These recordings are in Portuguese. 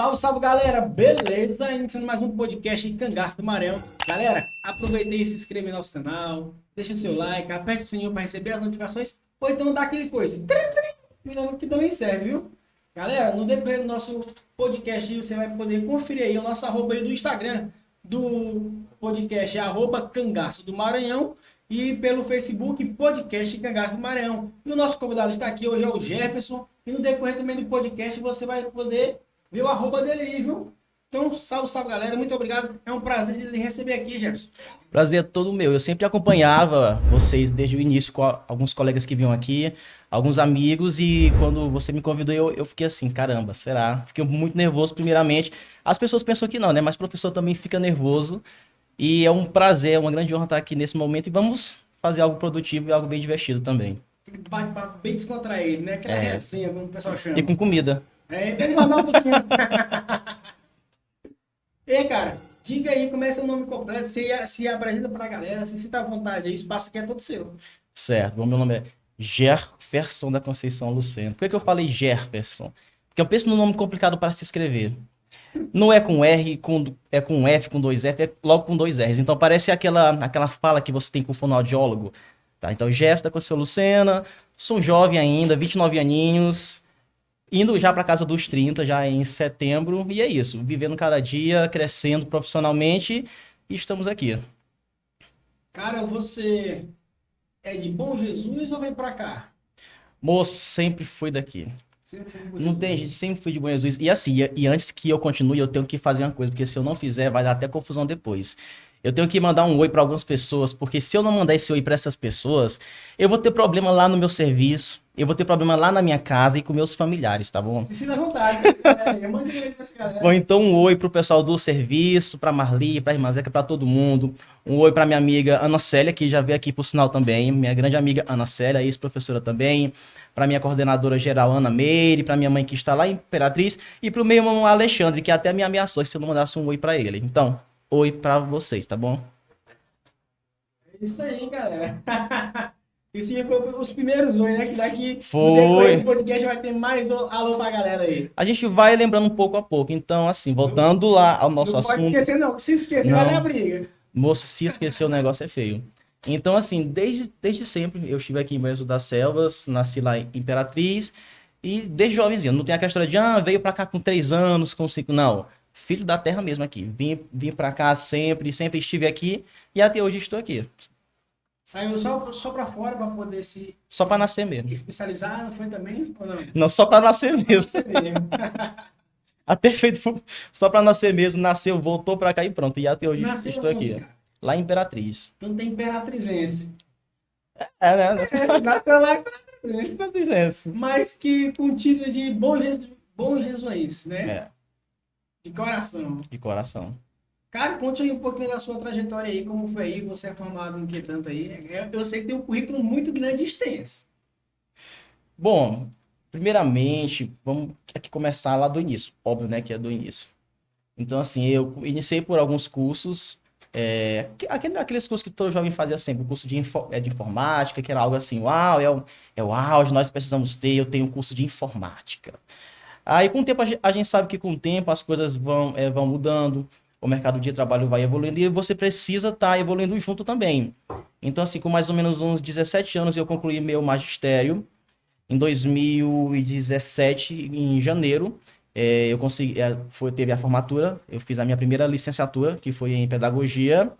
Salve, salve, galera! Beleza? Iniciando mais um podcast Cangaço do Maranhão. Galera, aproveita e se inscreve no nosso canal, deixa o seu like, aperte o sininho para receber as notificações, ou então dá aquele coisa, que também serve, viu? Galera, no decorrer do nosso podcast, você vai poder conferir aí o nosso arroba aí do Instagram do podcast, Cangaço do Maranhão, e pelo Facebook, podcast Cangaço do Maranhão. E o nosso convidado está aqui hoje é o Jefferson, e no decorrer também do podcast você vai poder ver o arroba dele aí, viu? Então, salve, salve, galera. Muito obrigado. É um prazer lhe receber aqui, Jefferson. Prazer é todo meu. Eu sempre acompanhava vocês desde o início com alguns colegas que vinham aqui, alguns amigos, e quando você me convidou, eu fiquei assim, caramba, será? Fiquei muito nervoso, primeiramente. As pessoas pensam que não, né? Mas o professor também fica nervoso. E é um prazer, é uma grande honra estar aqui nesse momento e vamos fazer algo produtivo e algo bem divertido também. Aquele bate-papo bem descontraído, né? Aquela É. resenha, como o pessoal E chama. com comida. É, tem que mandar um pouquinho. E, cara, diga aí como é seu nome completo, se apresenta pra galera, se sinta à vontade aí, o espaço aqui é todo seu. Certo. Bom, meu nome é Jefferson da Conceição Luceno. Por que eu falei Jefferson? Porque eu penso num nome complicado para se escrever. Não é com R, é com F, com dois F, é logo com dois R's. Então parece aquela fala que você tem com o fonoaudiólogo. Tá? Então, Jefferson da Conceição Lucena, sou um jovem ainda, 29 aninhos, indo já para casa dos 30, já em setembro. E é isso, vivendo cada dia, crescendo profissionalmente e estamos aqui. Cara, você é de Bom Jesus ou vem pra cá? Moço, sempre fui daqui. Sempre foi de Bom Não Jesus. tem jeito, sempre fui de Bom Jesus. E assim, e antes que eu continue, eu tenho que fazer uma coisa, porque se eu não fizer, vai dar até confusão depois. Eu tenho que mandar um oi para algumas pessoas, porque se eu não mandar esse oi para essas pessoas, eu vou ter problema lá no meu serviço, eu vou ter problema lá na minha casa e com meus familiares, tá bom? Se sinta à vontade. É, eu mando aí pra essa Bom, galera. então um oi pro pessoal do serviço, pra Marli, pra Irmã Zeca, pra todo mundo. Um oi pra minha amiga Ana Célia, que já veio aqui por sinal também. Minha grande amiga Ana Célia, ex-professora também. Pra minha coordenadora geral Ana Meire, pra minha mãe que está lá em Imperatriz. E pro meu irmão Alexandre, que até me ameaçou se eu não mandasse um oi pra ele. Então, oi pra vocês, tá bom? É isso aí, galera. Isso aí foi os primeiros oi, né? Que daqui no decorrer do Foi. podcast vai ter mais alô pra galera aí. A gente vai lembrando um pouco a pouco. Então, assim, voltando lá ao nosso Não pode assunto. esquecer, não. Se esquecer, vai dar Não. briga. Moço, se esquecer o negócio é feio. Então, assim, desde sempre eu estive aqui em Banho das Selvas, nasci lá em Imperatriz, e desde jovenzinho. Não tem aquela história de, veio pra cá com 3 anos, com 5. Não. Filho da terra mesmo aqui. Vim pra cá sempre, sempre estive aqui, e até hoje estou aqui. Saiu só pra fora pra poder se Só pra nascer mesmo. especializar, não foi também? Ou não? Não, só pra nascer mesmo. Você mesmo. Até feito só pra nascer mesmo. Nasceu, voltou pra cá e pronto. E até hoje Nasceu estou onde, aqui. cara? Lá em Imperatriz. Então tem imperatrizense. É, né? Nasceu lá em imperatrizense. Imperatrizense. Mas que com título de bom jesuís, né? É, De coração. de coração. Cara, conte aí um pouquinho da sua trajetória aí, como foi aí, você é formado em que tanto aí. Eu sei que tem um currículo muito grande e extenso. Bom, primeiramente, vamos aqui começar lá do início. Óbvio, né, que é do início. Então, assim, eu iniciei por alguns cursos, aqueles cursos que todo jovem fazia sempre, o curso de informática, que era algo assim, uau, é o auge, nós precisamos ter, eu tenho um curso de informática. Aí, com o tempo, a gente sabe que com o tempo as coisas vão mudando, o mercado de trabalho vai evoluindo e você precisa estar evoluindo junto também. Então, assim, com mais ou menos uns 17 anos, eu concluí meu magistério. Em 2017, em janeiro, eu consegui, teve a formatura, eu fiz a minha primeira licenciatura, que foi em pedagogia.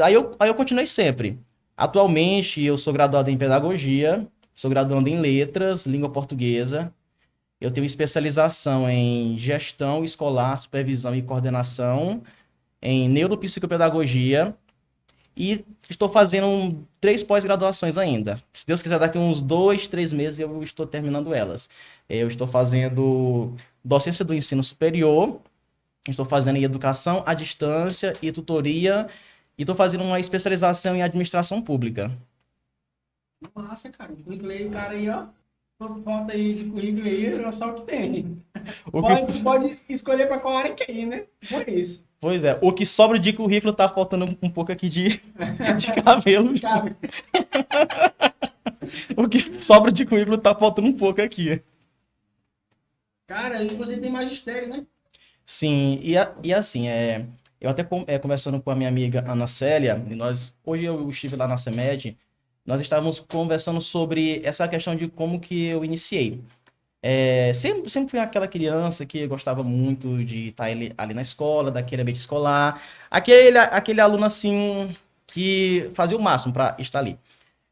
Aí eu continuei sempre. Atualmente, eu sou graduado em pedagogia, sou graduando em letras, língua portuguesa. Eu tenho especialização em gestão escolar, supervisão e coordenação, em neuropsicopedagogia e estou fazendo 3 pós-graduações ainda. Se Deus quiser, daqui uns 2, 3 meses eu estou terminando elas. Eu estou fazendo docência do ensino superior, estou fazendo em educação à distância e tutoria, e estou fazendo uma especialização em administração pública. Massa, cara. O currículo aí, o cara aí, ó. Falta aí de currículo aí, é só o que tem. O que, Pode escolher pra qual área que é, né? Foi isso. pois é, o que sobra de currículo tá faltando um pouco aqui de cabelo. Cabe. O que sobra de currículo tá faltando um pouco aqui. Cara, e você tem magistério, né? Sim, e assim, eu até conversando com a minha amiga Ana Célia, e hoje eu estive lá na CEMED, nós estávamos conversando sobre essa questão de como que eu iniciei. Sempre fui aquela criança que gostava muito de estar ali na escola, daquele ambiente escolar, aquele aluno assim que fazia o máximo para estar ali.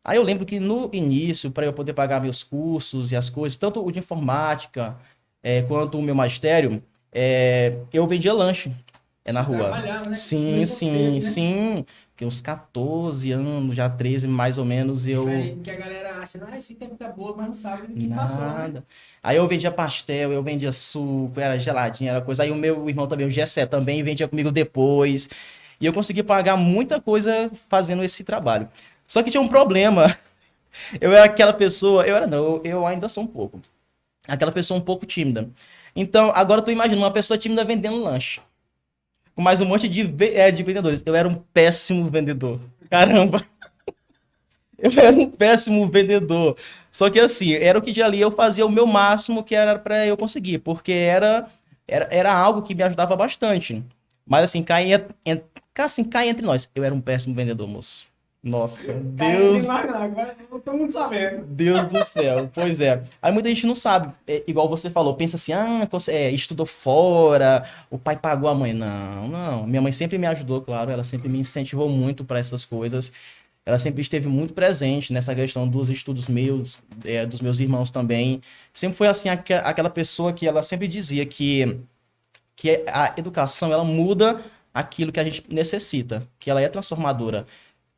Aí eu lembro que no início, para eu poder pagar meus cursos e as coisas, tanto o de informática quanto o meu magistério, eu vendia lanche na rua. Trabalhava, né? Sim, Começou cedo, sim, né? sim. Porque uns 14 anos, já 13 mais ou menos, eu. Diferente que a galera acha, ah, esse tempo tá boa, mas não sabe o que passou, né? Nada. Aí eu vendia pastel, eu vendia suco, era geladinho, era coisa. Aí o meu irmão também, o Gessé, também vendia comigo depois. E eu consegui pagar muita coisa fazendo esse trabalho. Só que tinha um problema. Eu era aquela pessoa, eu era não, eu ainda sou um pouco. Aquela pessoa um pouco tímida. Então, agora tu imagina uma pessoa tímida vendendo lanche. Com mais um monte de vendedores. Eu era um péssimo vendedor. Caramba, eu era um péssimo vendedor. Só que assim, era o que de ali eu fazia o meu máximo que era para eu conseguir, porque era algo que me ajudava bastante. Mas assim, cai entre nós. Eu era um péssimo vendedor, moço. Nossa, Cara, não tem Deus. mais nada, agora eu tô muito sabendo. Deus do céu, pois é. Aí muita gente não sabe, igual você falou, pensa assim, você estudou fora, o pai pagou a mãe. Não, não. Minha mãe sempre me ajudou, claro, ela sempre me incentivou muito para essas coisas. Ela sempre esteve muito presente nessa questão dos estudos meus, dos meus irmãos também. Sempre foi assim, aquela pessoa que ela sempre dizia que a educação ela muda aquilo que a gente necessita, que ela é transformadora,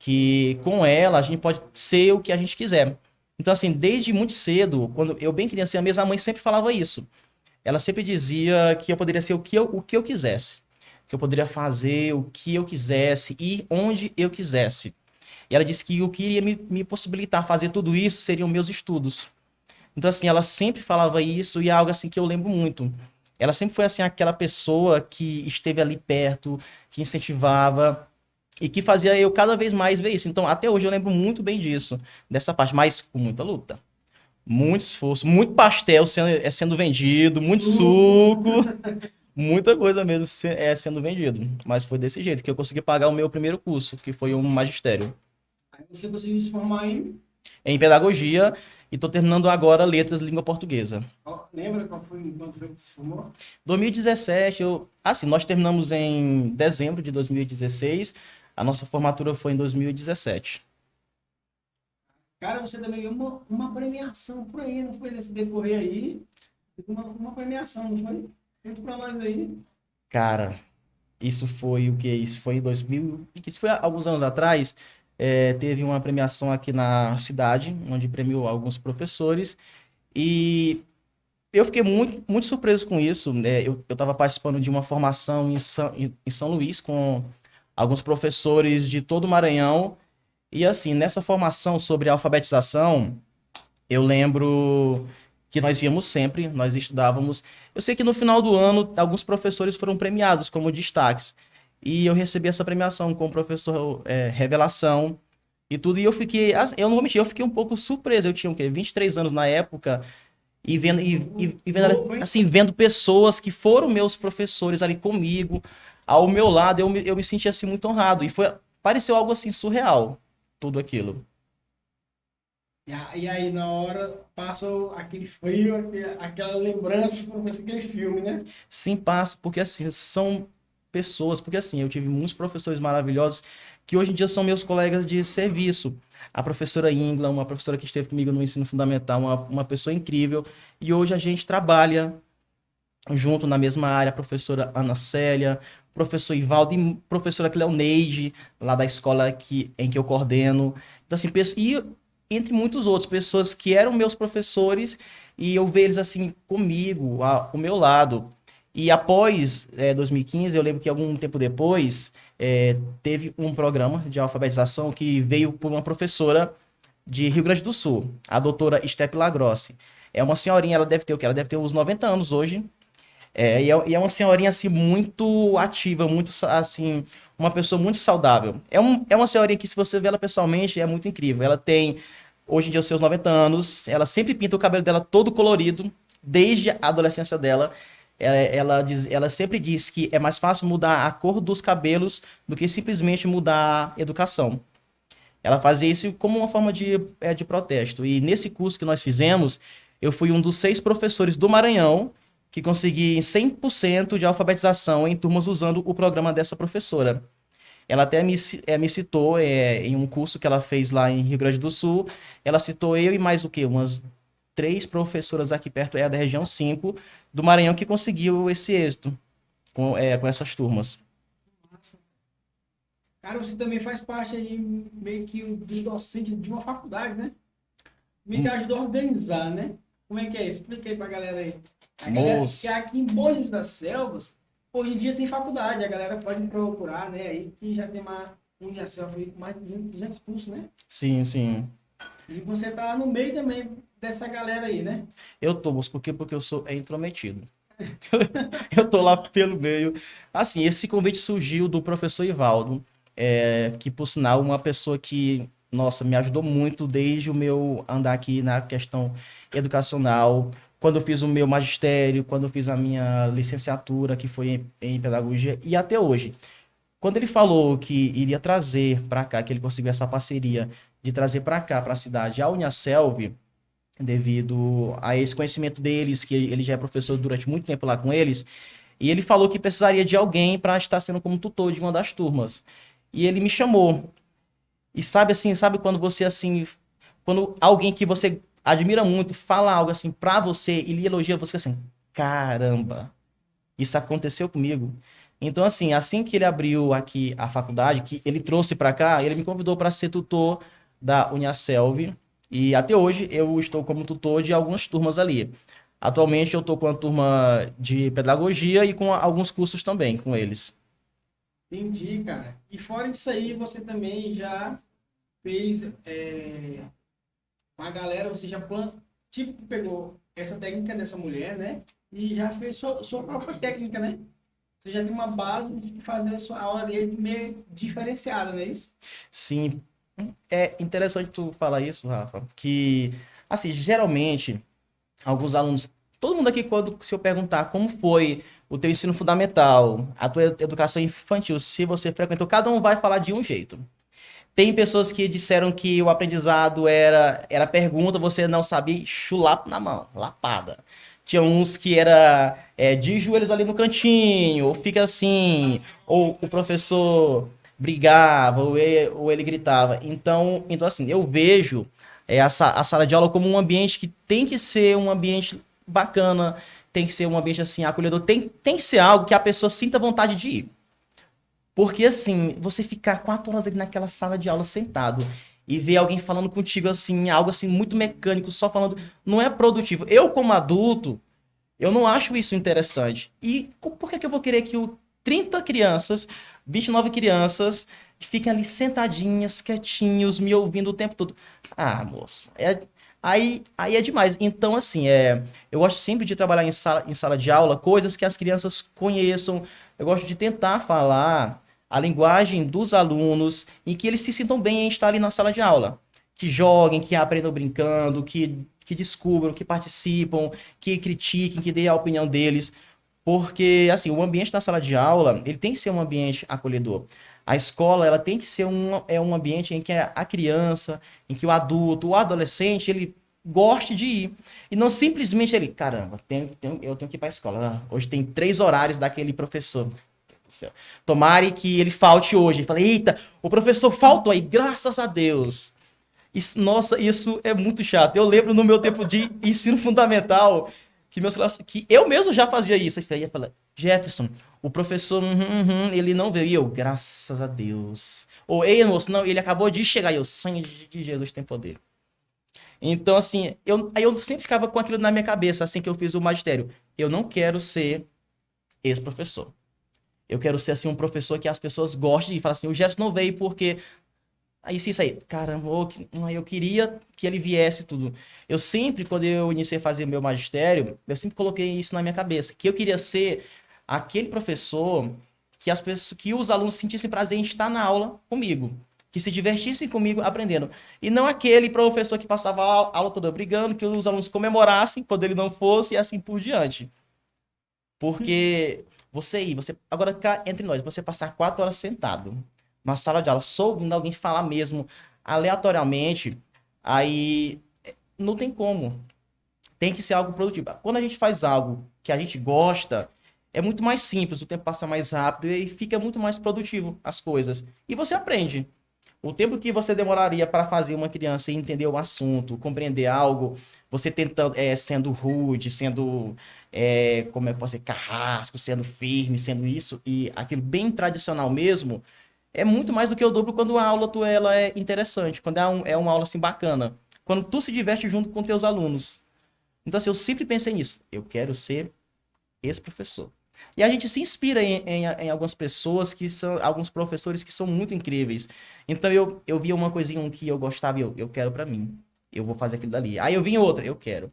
que com ela a gente pode ser o que a gente quiser. Então, assim, desde muito cedo, quando eu bem criança mesmo, a mãe sempre falava isso. Ela sempre dizia que eu poderia ser o que eu quisesse, que eu poderia fazer o que eu quisesse, ir onde eu quisesse. E ela disse que o que iria me possibilitar fazer tudo isso seriam meus estudos. Então, assim, ela sempre falava isso e é algo assim que eu lembro muito. Ela sempre foi assim aquela pessoa que esteve ali perto, que incentivava e que fazia eu cada vez mais ver isso. Então, até hoje eu lembro muito bem disso, dessa parte, mas com muita luta, muito esforço, muito pastel sendo vendido, muito suco, muita coisa mesmo sendo vendido. Mas foi desse jeito que eu consegui pagar o meu primeiro curso, que foi um magistério Aí você conseguiu se formar em pedagogia e estou terminando agora letras língua portuguesa. lembra quando foi que se formou? 2017, assim, nós terminamos em dezembro de 2016, a nossa formatura foi em 2017. Cara, você também ganhou uma premiação por aí, não foi nesse decorrer aí? Uma premiação, não foi? Conta pra nós aí. Cara, isso foi o quê? Isso foi em 2000, isso foi há alguns anos atrás. Teve uma premiação aqui na cidade, onde premiou alguns professores, e eu fiquei muito, muito surpreso com isso, né? Eu estava participando de uma formação em São Luís com alguns professores de todo o Maranhão, e assim, nessa formação sobre alfabetização, eu lembro que nós íamos sempre, nós estudávamos. Eu sei que no final do ano, alguns professores foram premiados como destaques. E eu recebi essa premiação com o professor Revelação e tudo. E eu fiquei, eu não vou mentir, eu fiquei um pouco surpreso. Eu tinha o quê? 23 anos na época. E vendo, e vendo, assim, vendo pessoas que foram meus professores ali comigo, ao meu lado, eu me senti assim muito honrado. Pareceu algo assim surreal, tudo aquilo. E aí, na hora, passou aquele frio, aquela lembrança, como fosse aquele filme, né? Sim, passo, porque assim, são pessoas, porque assim, eu tive muitos professores maravilhosos que hoje em dia são meus colegas de serviço. A professora Ingla, uma professora que esteve comigo no ensino fundamental, uma pessoa incrível, e hoje a gente trabalha junto na mesma área, a professora Ana Célia, professor Ivaldo e professora Cleoneide, lá da escola em que eu coordeno. Então, assim, e entre muitos outros, pessoas que eram meus professores e eu ver eles assim comigo, ao meu lado. E após 2015, eu lembro que algum tempo depois, teve um programa de alfabetização que veio por uma professora de Rio Grande do Sul, a doutora Steppe Lagrossi. É uma senhorinha, ela deve ter o quê? Ela deve ter uns 90 anos hoje, e é uma senhorinha assim muito ativa, muito assim, uma pessoa muito saudável. É uma senhorinha que se você vê ela pessoalmente é muito incrível. Ela tem hoje em dia os seus 90 anos, ela sempre pinta o cabelo dela todo colorido, desde a adolescência dela, ela sempre diz que é mais fácil mudar a cor dos cabelos do que simplesmente mudar a educação. Ela fazia isso como uma forma de protesto. E nesse curso que nós fizemos, eu fui um dos 6 professores do Maranhão que consegui 100% de alfabetização em turmas usando o programa dessa professora. Ela até me citou em um curso que ela fez lá em Rio Grande do Sul. Ela citou eu e mais o quê? Umas 3 professoras aqui perto, da região 5 do Maranhão, que conseguiu esse êxito com essas turmas. Massa. Cara, você também faz parte aí, meio que do docente de uma faculdade, né? Me ajudou a organizar, né? Como é que é isso? Explica aí pra galera aí. A galera que Moço. aqui em Borges das Selvas, hoje em dia tem faculdade, a galera pode procurar, né? Aí que já tem uma Uniaselv aí com mais de 200 cursos, né? Sim, sim. E você tá lá no meio também dessa galera aí, né? Eu tô, moço, por quê? Porque eu sou intrometido. Eu tô lá pelo meio. Assim, esse convite surgiu do professor Ivaldo, que, por sinal, uma pessoa que, nossa, me ajudou muito desde o meu andar aqui na questão educacional, quando eu fiz o meu magistério, quando eu fiz a minha licenciatura, que foi em pedagogia, e até hoje. Quando ele falou que iria trazer para cá, que ele conseguiu essa parceria de trazer para cá, para a cidade, a Uniaselv, devido a esse conhecimento deles, que ele já é professor durante muito tempo lá com eles, e ele falou que precisaria de alguém para estar sendo como tutor de uma das turmas. E ele me chamou. E sabe assim, sabe quando você assim, quando alguém que você admira muito fala algo assim para você e lhe elogia, você fica assim, caramba, isso aconteceu comigo. Então assim que ele abriu aqui a faculdade, que ele trouxe para cá, ele me convidou para ser tutor da Uniaselv, e até hoje eu estou como tutor de algumas turmas ali. Atualmente eu estou com a turma de pedagogia e com alguns cursos também com eles. Entendi, cara. E fora disso aí, você também já fez com a galera, você já tipo, pegou essa técnica dessa mulher, né? E já fez sua própria técnica, né? Você já tem uma base de fazer a sua aula ali meio diferenciada, não é isso? Sim, é interessante tu falar isso, Rafa, que assim, geralmente alguns alunos, todo mundo aqui quando se eu perguntar como foi o teu ensino fundamental, a tua educação infantil, se você frequentou, cada um vai falar de um jeito. Tem pessoas que disseram que o aprendizado era pergunta, você não sabia, chulapo na mão, lapada. Tinha uns que era de joelhos ali no cantinho, ou fica assim, ou o professor brigava, ou ele gritava. Então assim, eu vejo a sala de aula como um ambiente que tem que ser um ambiente bacana, tem que ser um ambiente assim, acolhedor, tem que ser algo que a pessoa sinta vontade de ir. Porque assim, você ficar 4 horas ali naquela sala de aula sentado e ver alguém falando contigo assim, algo assim muito mecânico, só falando, não é produtivo. Eu, como adulto, eu não acho isso interessante. E por que que eu vou querer que 30 crianças, 29 crianças, fiquem ali sentadinhas, quietinhos, me ouvindo o tempo todo? Ah, moço, aí é demais. Então, assim, eu gosto sempre de trabalhar em sala de aula, coisas que as crianças conheçam. Eu gosto de tentar falar a linguagem dos alunos em que eles se sintam bem em estar ali na sala de aula. Que joguem, que aprendam brincando, que descubram, que participam, que critiquem, que deem a opinião deles. Porque, assim, o ambiente da sala de aula, ele tem que ser um ambiente acolhedor. A escola, ela tem que ser um ambiente em que a criança, em que o adulto, o adolescente, ele goste de ir. E não simplesmente ele, caramba, eu tenho que ir para a escola. Hoje tem 3 horários daquele professor. Meu Deus do céu. Tomara que ele falte hoje. Ele fala, eita, o professor faltou aí, graças a Deus. Nossa, isso é muito chato. Eu lembro no meu tempo de ensino fundamental que eu mesmo já fazia isso. Aí ia falar, Jefferson, o professor, ele não veio. E eu, graças a Deus. Ou, ei, moço, não, ele acabou de chegar. E eu, sangue de Jesus tem poder. Então, assim, aí eu sempre ficava com aquilo na minha cabeça, assim que eu fiz o magistério. Eu não quero ser esse professor. Eu quero ser, assim, um professor que as pessoas gostem e falam assim, o Jefferson não veio porque aí sim, isso aí, caramba, eu queria que ele viesse tudo. Eu sempre, quando eu iniciei a fazer o meu magistério, eu sempre coloquei isso na minha cabeça, que eu queria ser aquele professor que as pessoas, que os alunos sentissem prazer em estar na aula comigo. que se divertissem comigo aprendendo. E não aquele professor que passava a aula toda brigando, que os alunos comemorassem quando ele não fosse e assim por diante. Porque agora cá entre nós, você passar 4 horas sentado na sala de aula, só ouvindo alguém falar mesmo aleatoriamente, aí não tem como. Tem que ser algo produtivo. Quando a gente faz algo que a gente gosta, é muito mais simples, o tempo passa mais rápido e fica muito mais produtivo as coisas. E você aprende. O tempo que você demoraria para fazer uma criança entender o assunto, compreender algo, você tentando, sendo rude, sendo, como é que posso dizer, carrasco, sendo firme, sendo isso, e aquilo bem tradicional mesmo, é muito mais do que o dobro quando a aula ela é interessante, quando é uma aula assim bacana. Quando tu se diverte junto com teus alunos. Então, assim, eu sempre pensei nisso. Eu quero ser esse professor. E a gente se inspira em algumas pessoas que são, alguns professores que são muito incríveis. Então eu via uma coisinha que eu gostava e eu quero pra mim. Eu vou fazer aquilo dali. Aí eu vinha outra, eu quero.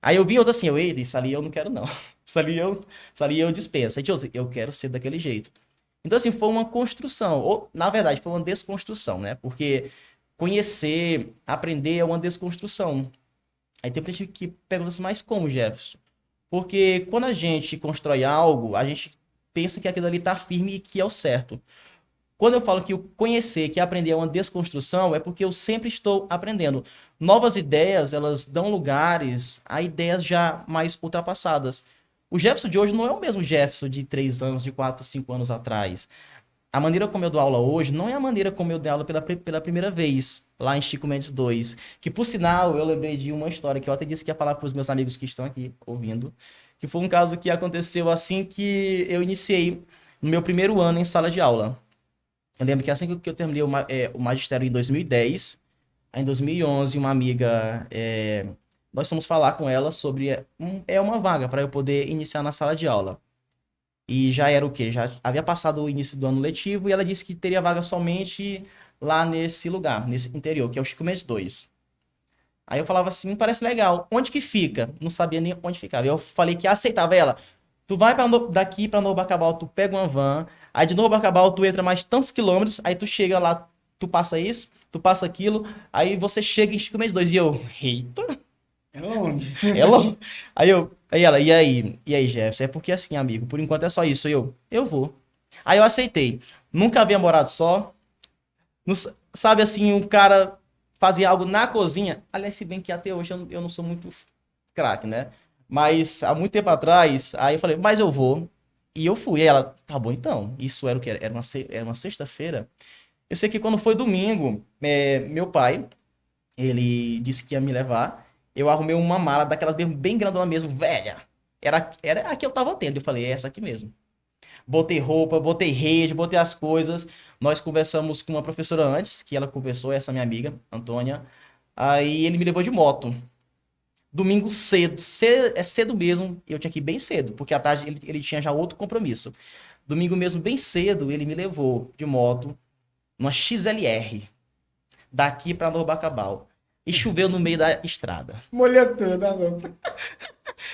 Aí eu vinha outra assim, eita, isso ali eu não quero não. Isso ali eu dispenso. Aí tinha outra, eu quero ser daquele jeito. Então assim, foi uma construção. Ou, na verdade, foi uma desconstrução, né? Porque conhecer, aprender é uma desconstrução. Aí tem muita gente que pergunta assim, mas como, Jefferson? Porque quando a gente constrói algo, a gente pensa que aquilo ali está firme e que é o certo. Quando eu falo que o conhecer, que aprender é uma desconstrução, é porque eu sempre estou aprendendo. Novas ideias, elas dão lugares a ideias já mais ultrapassadas. O Jefferson de hoje não é o mesmo Jefferson de 3 anos, de 4, 5 anos atrás. A maneira como eu dou aula hoje não é a maneira como eu dei aula pela primeira vez, lá em Chico Mendes 2. Que, por sinal, eu lembrei de uma história que eu até disse que ia falar para os meus amigos que estão aqui ouvindo. Que foi um caso que aconteceu assim que eu iniciei no meu primeiro ano em sala de aula. Eu lembro que assim que eu terminei o magistério em 2010, aí em 2011, uma amiga, nós fomos falar com ela sobre uma vaga para eu poder iniciar na sala de aula. E já era o quê? Já havia passado o início do ano letivo e ela disse que teria vaga somente lá nesse lugar, nesse interior, que é o Chico Mendes 2. Aí eu falava assim, parece legal. Onde que fica? Não sabia nem onde ficava. Eu falei que aceitava ela. Tu vai daqui para Novo Bacabal, tu pega uma van, aí de Novo Bacabal tu entra mais tantos quilômetros, aí tu chega lá, tu passa isso, tu passa aquilo, aí você chega em Chico Mendes 2. E eu, eita, É longe. ela. Aí ela, e aí, Jefferson? É porque assim, amigo, por enquanto é só isso. Eu vou. Aí eu aceitei. Nunca havia morado só. Não sabe assim, um cara fazia algo na cozinha. Aliás, se bem que até hoje eu não sou muito craque, né? Mas há muito tempo atrás, aí eu falei, mas eu vou. E eu fui. E ela, tá bom então. Isso era o que? Era uma sexta-feira. Eu sei que quando foi domingo, meu pai, ele disse que ia me levar. Eu arrumei uma mala daquelas mesmo, bem grandona mesmo, velha. Era a que eu tava tendo. Eu falei, é essa aqui mesmo. Botei roupa, botei rede, botei as coisas. Nós conversamos com uma professora antes, que ela conversou, essa minha amiga, Antônia. Aí ele me levou de moto. Domingo cedo, é cedo mesmo. Eu tinha que ir bem cedo, porque à tarde ele tinha já outro compromisso. Domingo mesmo, bem cedo, ele me levou de moto numa XLR, daqui para Novo Bacabal. E choveu no meio da estrada. Molhou tudo, a roupa.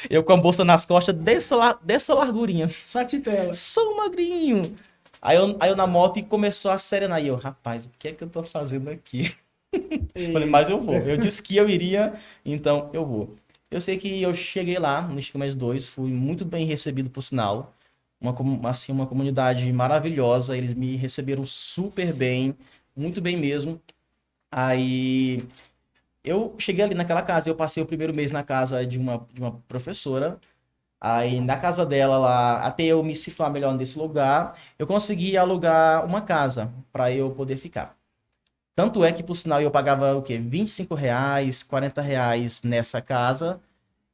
Eu com a bolsa nas costas, dessa largurinha. Só a titela. Sou magrinho. Aí eu na moto e começou a serenar. E eu, rapaz, o que é que eu tô fazendo aqui? Falei, mas eu vou. Eu disse que eu iria, então eu vou. Eu sei que eu cheguei lá no Chico Mais 2, fui muito bem recebido, por sinal. Uma comunidade maravilhosa. Eles me receberam super bem, muito bem mesmo. Aí eu cheguei ali naquela casa, eu passei o primeiro mês na casa de uma professora. Aí na casa dela lá, até eu me situar melhor nesse lugar, eu consegui alugar uma casa para eu poder ficar. Tanto é que, por sinal, eu pagava o quê? R$ 25, R$ 40 nessa casa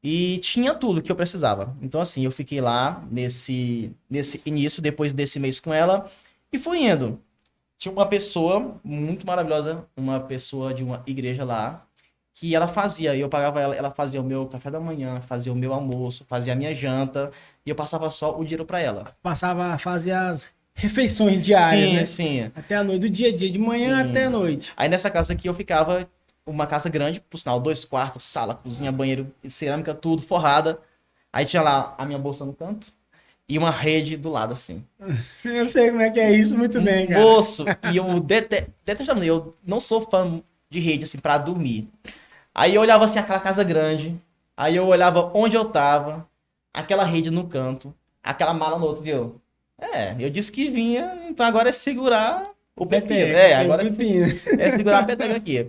e tinha tudo que eu precisava. Então, assim, eu fiquei lá nesse início, depois desse mês com ela, e fui indo. Tinha uma pessoa muito maravilhosa, uma pessoa de uma igreja lá, que ela fazia, e eu pagava ela fazia o meu café da manhã, fazia o meu almoço, fazia a minha janta, e eu passava só o dinheiro para ela. Passava a fazer as refeições diárias, Sim, né? sim. Até a noite, do dia a dia, de manhã Sim. até a noite. Aí nessa casa aqui eu ficava, uma casa grande, por sinal, 2 quartos, sala, cozinha, banheiro, cerâmica, tudo forrada. Aí tinha lá a minha bolsa no canto e uma rede do lado, assim. Eu sei como é que é isso muito bem, cara. Moço, e eu detestava, eu não sou fã de rede, assim, pra dormir. Aí eu olhava, assim, aquela casa grande, aí eu olhava onde eu tava, aquela rede no canto, aquela mala no outro, e eu disse que vinha, então agora é segurar o pepino. Peteca, o Agora pepino. é segurar a peteca aqui.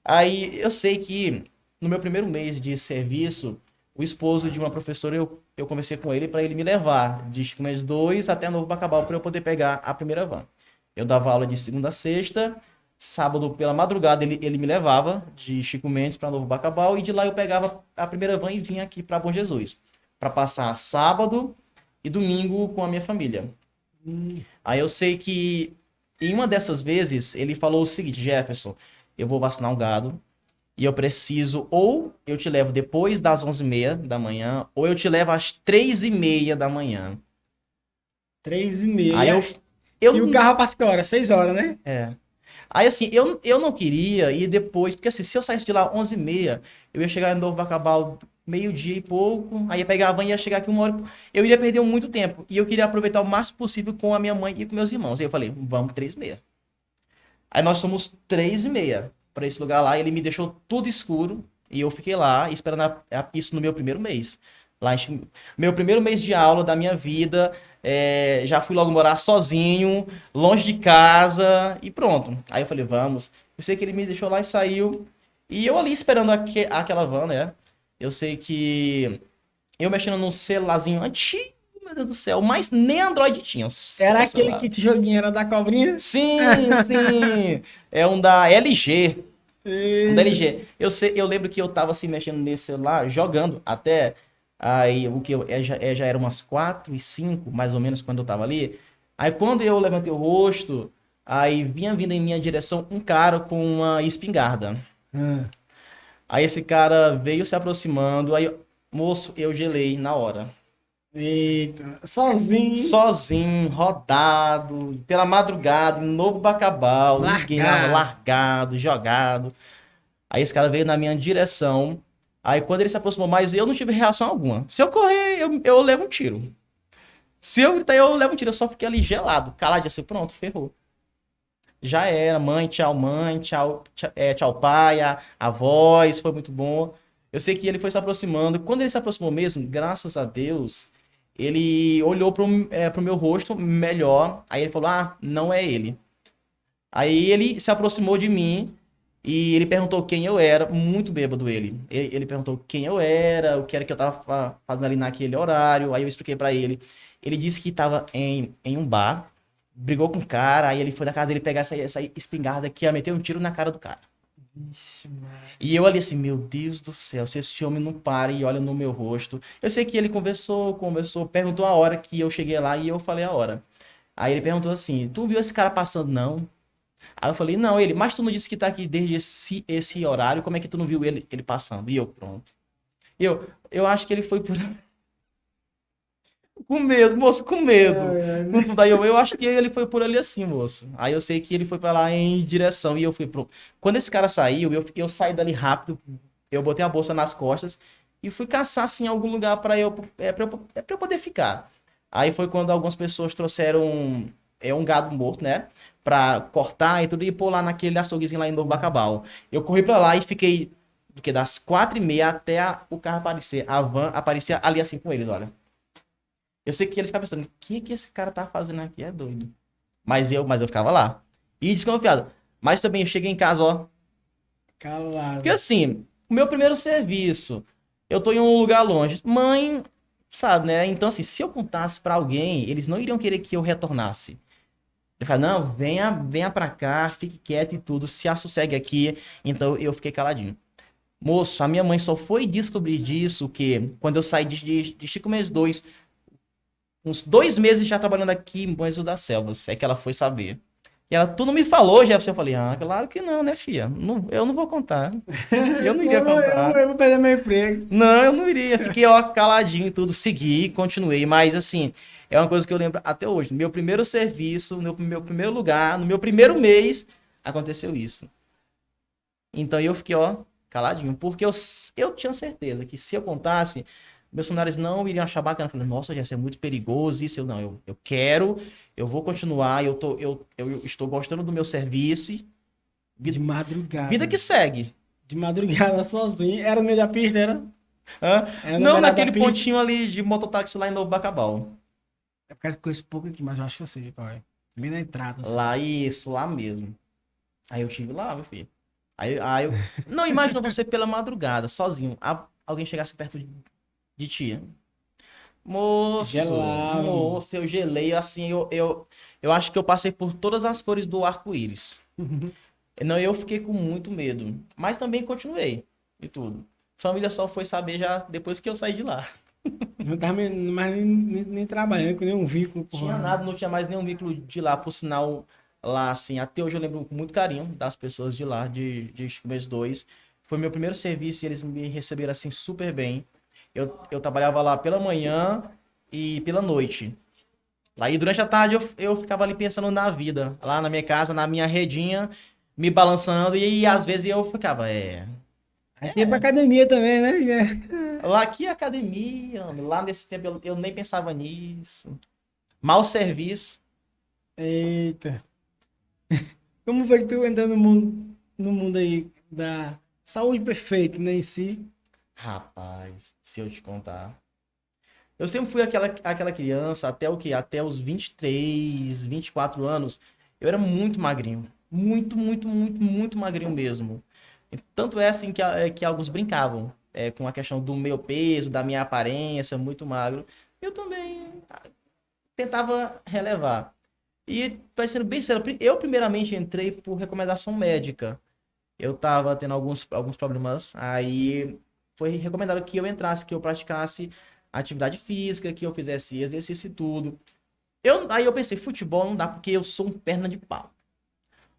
Aí eu sei que no meu primeiro mês de serviço, o esposo de uma professora, eu conversei com ele para ele me levar de Chico Mendes 2 até Novo Bacabal para eu poder pegar a primeira van. Eu dava aula de segunda a sexta, sábado pela madrugada ele me levava de Chico Mendes para Novo Bacabal e de lá eu pegava a primeira van e vinha aqui para Bom Jesus, para passar sábado e domingo com a minha família. Aí eu sei que em uma dessas vezes ele falou o seguinte: Jefferson, eu vou vacinar um gado e eu preciso, ou eu te levo depois das 11h30 da manhã, ou eu te levo às 3h30 da manhã. 3h30. Aí E o carro passa que hora? 6 horas, né? é. Aí assim, eu não queria ir depois, porque assim, se eu saísse de lá 11h30, eu ia chegar em Novo Bacabal meio-dia e pouco, aí ia pegar a van e ia chegar aqui 1 hora, eu iria perder muito tempo, e eu queria aproveitar o máximo possível com a minha mãe e com meus irmãos. Aí eu falei, vamos 3h30. Aí nós somos 3h30 para esse lugar lá. Ele me deixou tudo escuro e eu fiquei lá esperando isso no meu primeiro mês. Meu primeiro mês de aula da minha vida, já fui logo morar sozinho, longe de casa e pronto. Aí eu falei, vamos. Eu sei que ele me deixou lá e saiu. E eu ali esperando aquela van, né? Eu sei que eu mexendo num celularzinho antigo, meu Deus do céu, mas nem Android tinha. Era O aquele celular. kit joguinho, era da cobrinha? Sim, sim. É um da LG. Um da E- LG. Eu lembro que eu tava assim mexendo nesse celular, jogando até aí o que já era umas 4h05, mais ou menos, quando eu tava ali. Aí quando eu levantei o rosto, aí vinha vindo em minha direção um cara com uma espingarda. Ah, Aí esse cara veio se aproximando, aí, moço, eu gelei na hora. eita, sozinho, Sozinho, rodado, pela madrugada, em Novo Bacabal, ninguém lá, largado. largado, jogado. Aí esse cara veio na minha direção. Aí quando ele se aproximou mais, eu não tive reação alguma. Se eu correr, eu levo um tiro. Se eu gritar, eu levo um tiro. Eu só fiquei ali gelado, calado, assim, pronto, ferrou. Já era, mãe, tchau, tchau pai, a voz, foi muito bom. Eu sei que ele foi se aproximando. Quando ele se aproximou mesmo, graças a Deus, ele olhou pro meu rosto melhor. Aí ele falou: Ah, não é ele. Aí ele se aproximou de mim e ele perguntou quem eu era, muito bêbado ele. Ele perguntou quem eu era, o que era que eu tava fazendo ali naquele horário. Aí eu expliquei pra ele. Ele disse que tava em um bar, brigou com o cara, aí ele foi na casa dele pegar essa espingarda que ia meter um tiro na cara do cara. Vixe, mano. E eu ali assim, meu Deus do céu, se esse homem não para e olha no meu rosto. Eu sei que ele conversou, perguntou a hora que eu cheguei lá e eu falei a hora. Aí ele perguntou assim: Tu viu esse cara passando? Não. Aí eu falei: Não, ele, mas tu não disse que tá aqui desde esse horário, como é que tu não viu ele passando? E eu, pronto. Eu acho que ele foi por. Com medo, moço, com medo. Ai, ai. Com tudo aí, eu acho que ele foi por ali assim, moço. Aí eu sei que ele foi pra lá em direção e eu fui pro. Quando esse cara saiu, eu saí dali rápido, eu botei a bolsa nas costas e fui caçar assim em algum lugar pra eu poder ficar. Aí foi quando algumas pessoas trouxeram um gado morto, né? Pra cortar e tudo e pôr lá naquele açouguezinho lá em Novo Bacabal. Eu corri pra lá e fiquei do que das 4h30 até o carro aparecer. A van aparecia ali assim com eles, olha. Eu sei que eles ficavam pensando, o que esse cara tá fazendo aqui? É doido. Mas eu ficava lá. E desconfiado. Mas também eu cheguei em casa, ó. Porque Calado. assim, o meu primeiro serviço, eu tô em um lugar longe. Mãe, sabe, né? Então, assim, se eu contasse pra alguém, eles não iriam querer que eu retornasse. Eu falei, não, venha pra cá, fique quieto e tudo, se assossegue aqui. Então eu fiquei caladinho. Moço, a minha mãe só foi descobrir disso que quando eu saí de Chico Mendes 2, uns 2 meses já trabalhando aqui em Bom Jesus das Selvas. É que ela foi saber. E ela, tu não me falou, Jefferson? Eu falei, claro que não, né, filha? Não, eu não vou contar. Eu não iria contar. Eu vou perder meu emprego. Não, eu não iria. Fiquei, ó, caladinho e tudo. Segui, continuei. Mas, assim, é uma coisa que eu lembro até hoje. No meu primeiro serviço, no meu primeiro lugar, no meu primeiro mês, aconteceu isso. Então, eu fiquei, ó, caladinho. Porque eu tinha certeza que se eu contasse, Meus funcionários não iriam achar bacana. Eu falei, nossa, já é muito perigoso isso. Eu não, eu quero, eu vou continuar, eu estou gostando do meu serviço. E De vida que madrugada. segue. De madrugada sozinho. Era no meio da pista, era? Hã? Era no Não beirado da naquele pista. pontinho ali de mototáxi lá em Novo Bacabal. É porque eu conheço pouco aqui, mas eu acho que eu sei qual é. Bem na entrada, assim. Lá, isso, lá mesmo. Aí eu tive lá, meu filho. Aí eu. Não imagina você pela madrugada, sozinho. Alguém chegasse perto de ti. Gelava. Moço, eu gelei assim. Eu acho que eu passei por todas as cores do arco-íris. Não, eu fiquei com muito medo. Mas também continuei. E tudo. Família só foi saber já depois que eu saí de lá. Não tava mais nem trabalhando com nenhum vínculo, Tinha porra. nada, não tinha mais nenhum vínculo de lá. Por sinal, lá, assim, até hoje eu lembro com muito carinho das pessoas de lá, de Chico 2. Foi meu primeiro serviço e eles me receberam, assim, super bem. Eu trabalhava lá pela manhã e pela noite. Lá e durante a tarde eu ficava ali pensando na vida, lá na minha casa, na minha redinha, me balançando e às vezes eu ficava, Aí tem pra academia também, né? lá aqui é academia, lá nesse tempo eu nem pensava nisso. Mau serviço. Eita. Como foi que tu entrou no mundo aí da saúde perfeita, né, em si? Rapaz, se eu te contar. Eu sempre fui aquela criança, até o quê? Até os 23, 24 anos, eu era muito magrinho. Muito, muito, muito, muito magrinho mesmo. E tanto é assim que alguns brincavam com a questão do meu peso, da minha aparência, muito magro. Eu também tentava relevar. E, pra sendo bem sério, eu primeiramente entrei por recomendação médica. Eu tava tendo alguns problemas, aí foi recomendado que eu entrasse, que eu praticasse atividade física, que eu fizesse exercício e tudo. Aí eu pensei, futebol não dá porque eu sou um perna de pau.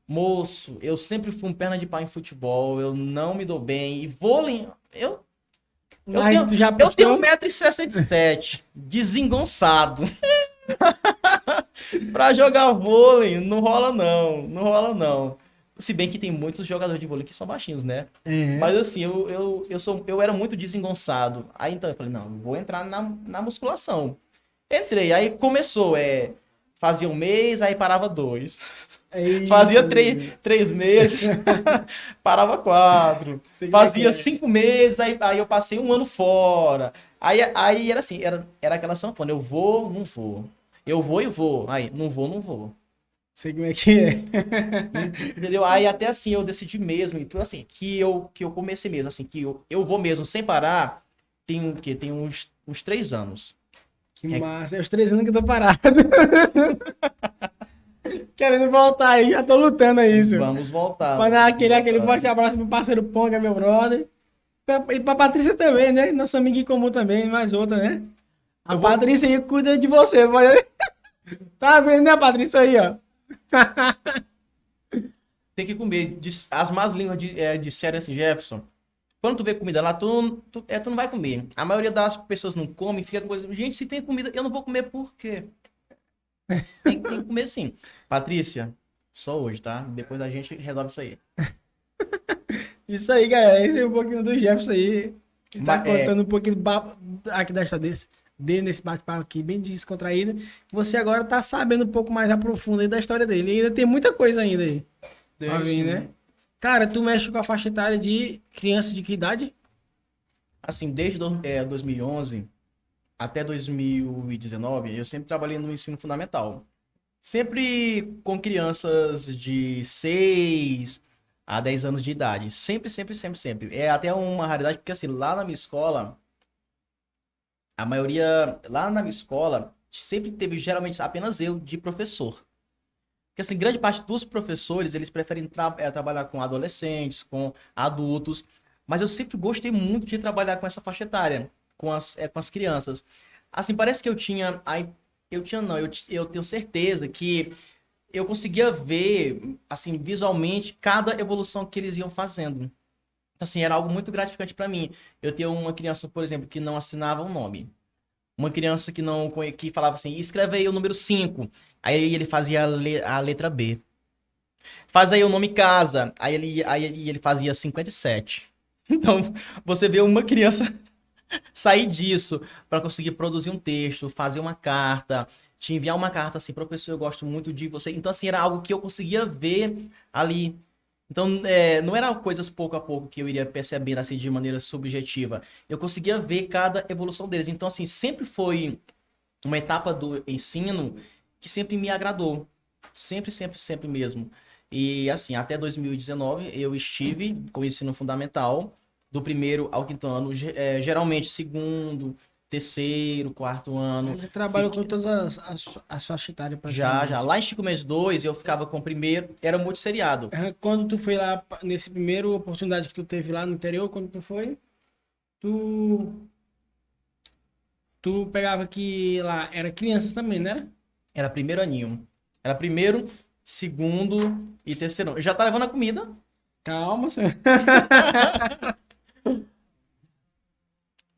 Moço, eu sempre fui um perna de pau em futebol, eu não me dou bem. E vôlei, eu Mas tenho, tu já eu tenho apostou? 1,67 m, desengonçado. Pra jogar vôlei, não rola não, não rola não. Se bem que tem muitos jogadores de vôlei que são baixinhos, né? É. Mas assim, eu era muito desengonçado. Aí então eu falei, não, vou entrar na musculação. Entrei, aí começou, fazia um mês, aí parava dois. Eita, Fazia meu. 3 meses, parava 4. Sei como é que Fazia é. 5 meses, aí eu passei um ano fora. Aí era assim, era aquela sanfona, eu vou, não vou. Eu vou e vou. Aí, não vou, não vou. Sei como é que é. Entendeu? Aí até assim eu decidi mesmo, então assim, que eu comecei mesmo, assim, que eu vou mesmo sem parar, tem o quê? Tem uns 3 anos. Que É, massa. É os 3 anos que eu tô parado. Querendo voltar aí, já tô lutando aí, senhor. vamos voltar, Mandar vamos aquele voltar. forte abraço pro parceiro Ponga, meu brother. E pra Patrícia também, né? Nossa amiga em comum também, mais outra, né? A Eu vou Patrícia aí cuida de você, pode... Tá vendo, né, Patrícia aí, ó? ter que comer. As más línguas disseram assim, Jefferson, quando tu vê comida lá, tu não vai comer. A maioria das pessoas não come, fica com coisa. Gente, se tem comida, eu não vou comer por quê? Tem que comer sim. Patrícia, só hoje, tá? Depois a gente resolve isso aí. Isso aí, galera. Esse é um pouquinho do Jefferson aí. Ele tá Mas, contando um pouquinho do aqui da história dele nesse bate-papo aqui, bem descontraído. Você agora tá sabendo um pouco mais a profunda aí da história dele. E ainda tem muita coisa ainda aí. Pra vir, né? Cara, tu mexe com a faixa etária de criança de que idade? assim, desde 2011 até 2019, eu sempre trabalhei no ensino fundamental. Sempre com crianças de 6 a 10 anos de idade. Sempre, sempre, sempre, sempre. É até uma raridade, porque assim, lá na minha escola, a maioria, lá na minha escola, sempre teve geralmente apenas eu de professor. Porque assim, grande parte dos professores, eles preferem trabalhar com adolescentes, com adultos, mas eu sempre gostei muito de trabalhar com essa faixa etária, com as crianças. Assim, parece que eu tinha não, eu tenho certeza que eu conseguia ver, assim, visualmente, cada evolução que eles iam fazendo. Então, assim, era algo muito gratificante para mim. Eu tenho uma criança, por exemplo, que não assinava o nome. Uma criança que não que falava assim, escreve aí o número 5. Aí ele fazia a letra B. Faz aí o nome casa. Aí ele fazia 57. Então, você vê uma criança sair disso para conseguir produzir um texto, fazer uma carta, te enviar uma carta assim, professor, eu gosto muito de você. Então, assim, era algo que eu conseguia ver ali. Então, não era coisas pouco a pouco que eu iria percebendo assim de maneira subjetiva. Eu conseguia ver cada evolução deles. Então, assim, sempre foi uma etapa do ensino que sempre me agradou. Sempre, sempre, sempre mesmo. E assim, até 2019 eu estive com o ensino fundamental, do primeiro ao quinto ano, geralmente segundo, terceiro, quarto ano. Eu já trabalho com Fique- todas as faixas etárias já. praticamente. Lá em Chico Mendes 2, eu ficava com o primeiro, era muito seriado. Quando tu foi lá, nesse primeiro oportunidade que tu teve lá no interior, quando tu foi, tu, tu pegava que lá era crianças também, né? Era primeiro aninho. Era primeiro, segundo e terceiro ano. Já tá levando a comida. Calma, senhor.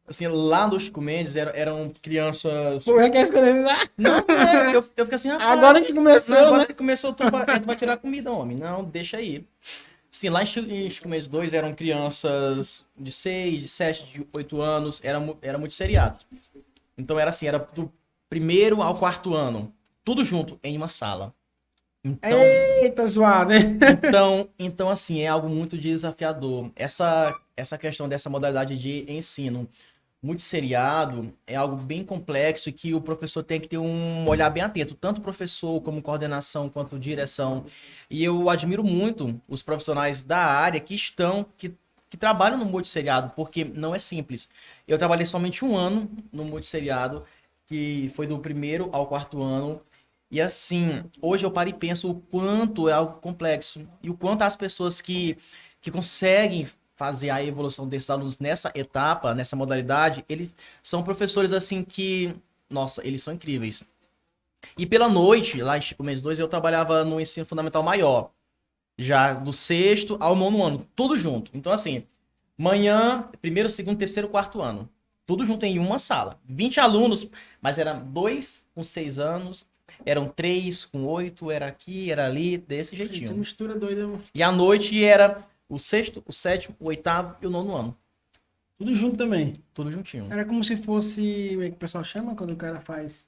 Assim, lá no Chico Mendes eram crianças. Pô, já quer escolher lá? Não, não é. Eu fico assim, Agora rapaz. que Não, começou, agora né? que começou, tu vai tirar comida, homem. Não, deixa aí. Sim, lá em Chico Mendes 2 eram crianças de 6 de 7 de 8 anos. Era muito seriado. Então era assim, era do primeiro ao quarto ano. Tudo junto em uma sala. Então, Eita, zoado, hein? então assim, é algo muito desafiador. Essa questão dessa modalidade de ensino muito seriado é algo bem complexo e que o professor tem que ter um olhar bem atento, tanto professor como coordenação quanto direção. E eu admiro muito os profissionais da área que trabalham no multisseriado, porque não é simples. Eu trabalhei somente um ano no multisseriado, que foi do primeiro ao quarto ano. E assim, hoje eu paro e penso o quanto é algo complexo e o quanto as pessoas que conseguem fazer a evolução desses alunos nessa etapa, nessa modalidade, eles são professores assim que, nossa, eles são incríveis. E pela noite, lá em Chico Mendes 2, eu trabalhava no ensino fundamental maior, já do sexto ao nono ano, tudo junto. Então, assim, manhã, primeiro, segundo, terceiro, quarto ano, tudo junto em uma sala. 20 alunos, mas eram dois com 6 anos, eram três com 8, era aqui, era ali, desse Eita, jeitinho. mistura doida, mano. E à noite era o sexto, o sétimo, o oitavo e o nono ano. Tudo junto também. Tudo juntinho. Era como se fosse, como é que o pessoal chama quando o cara faz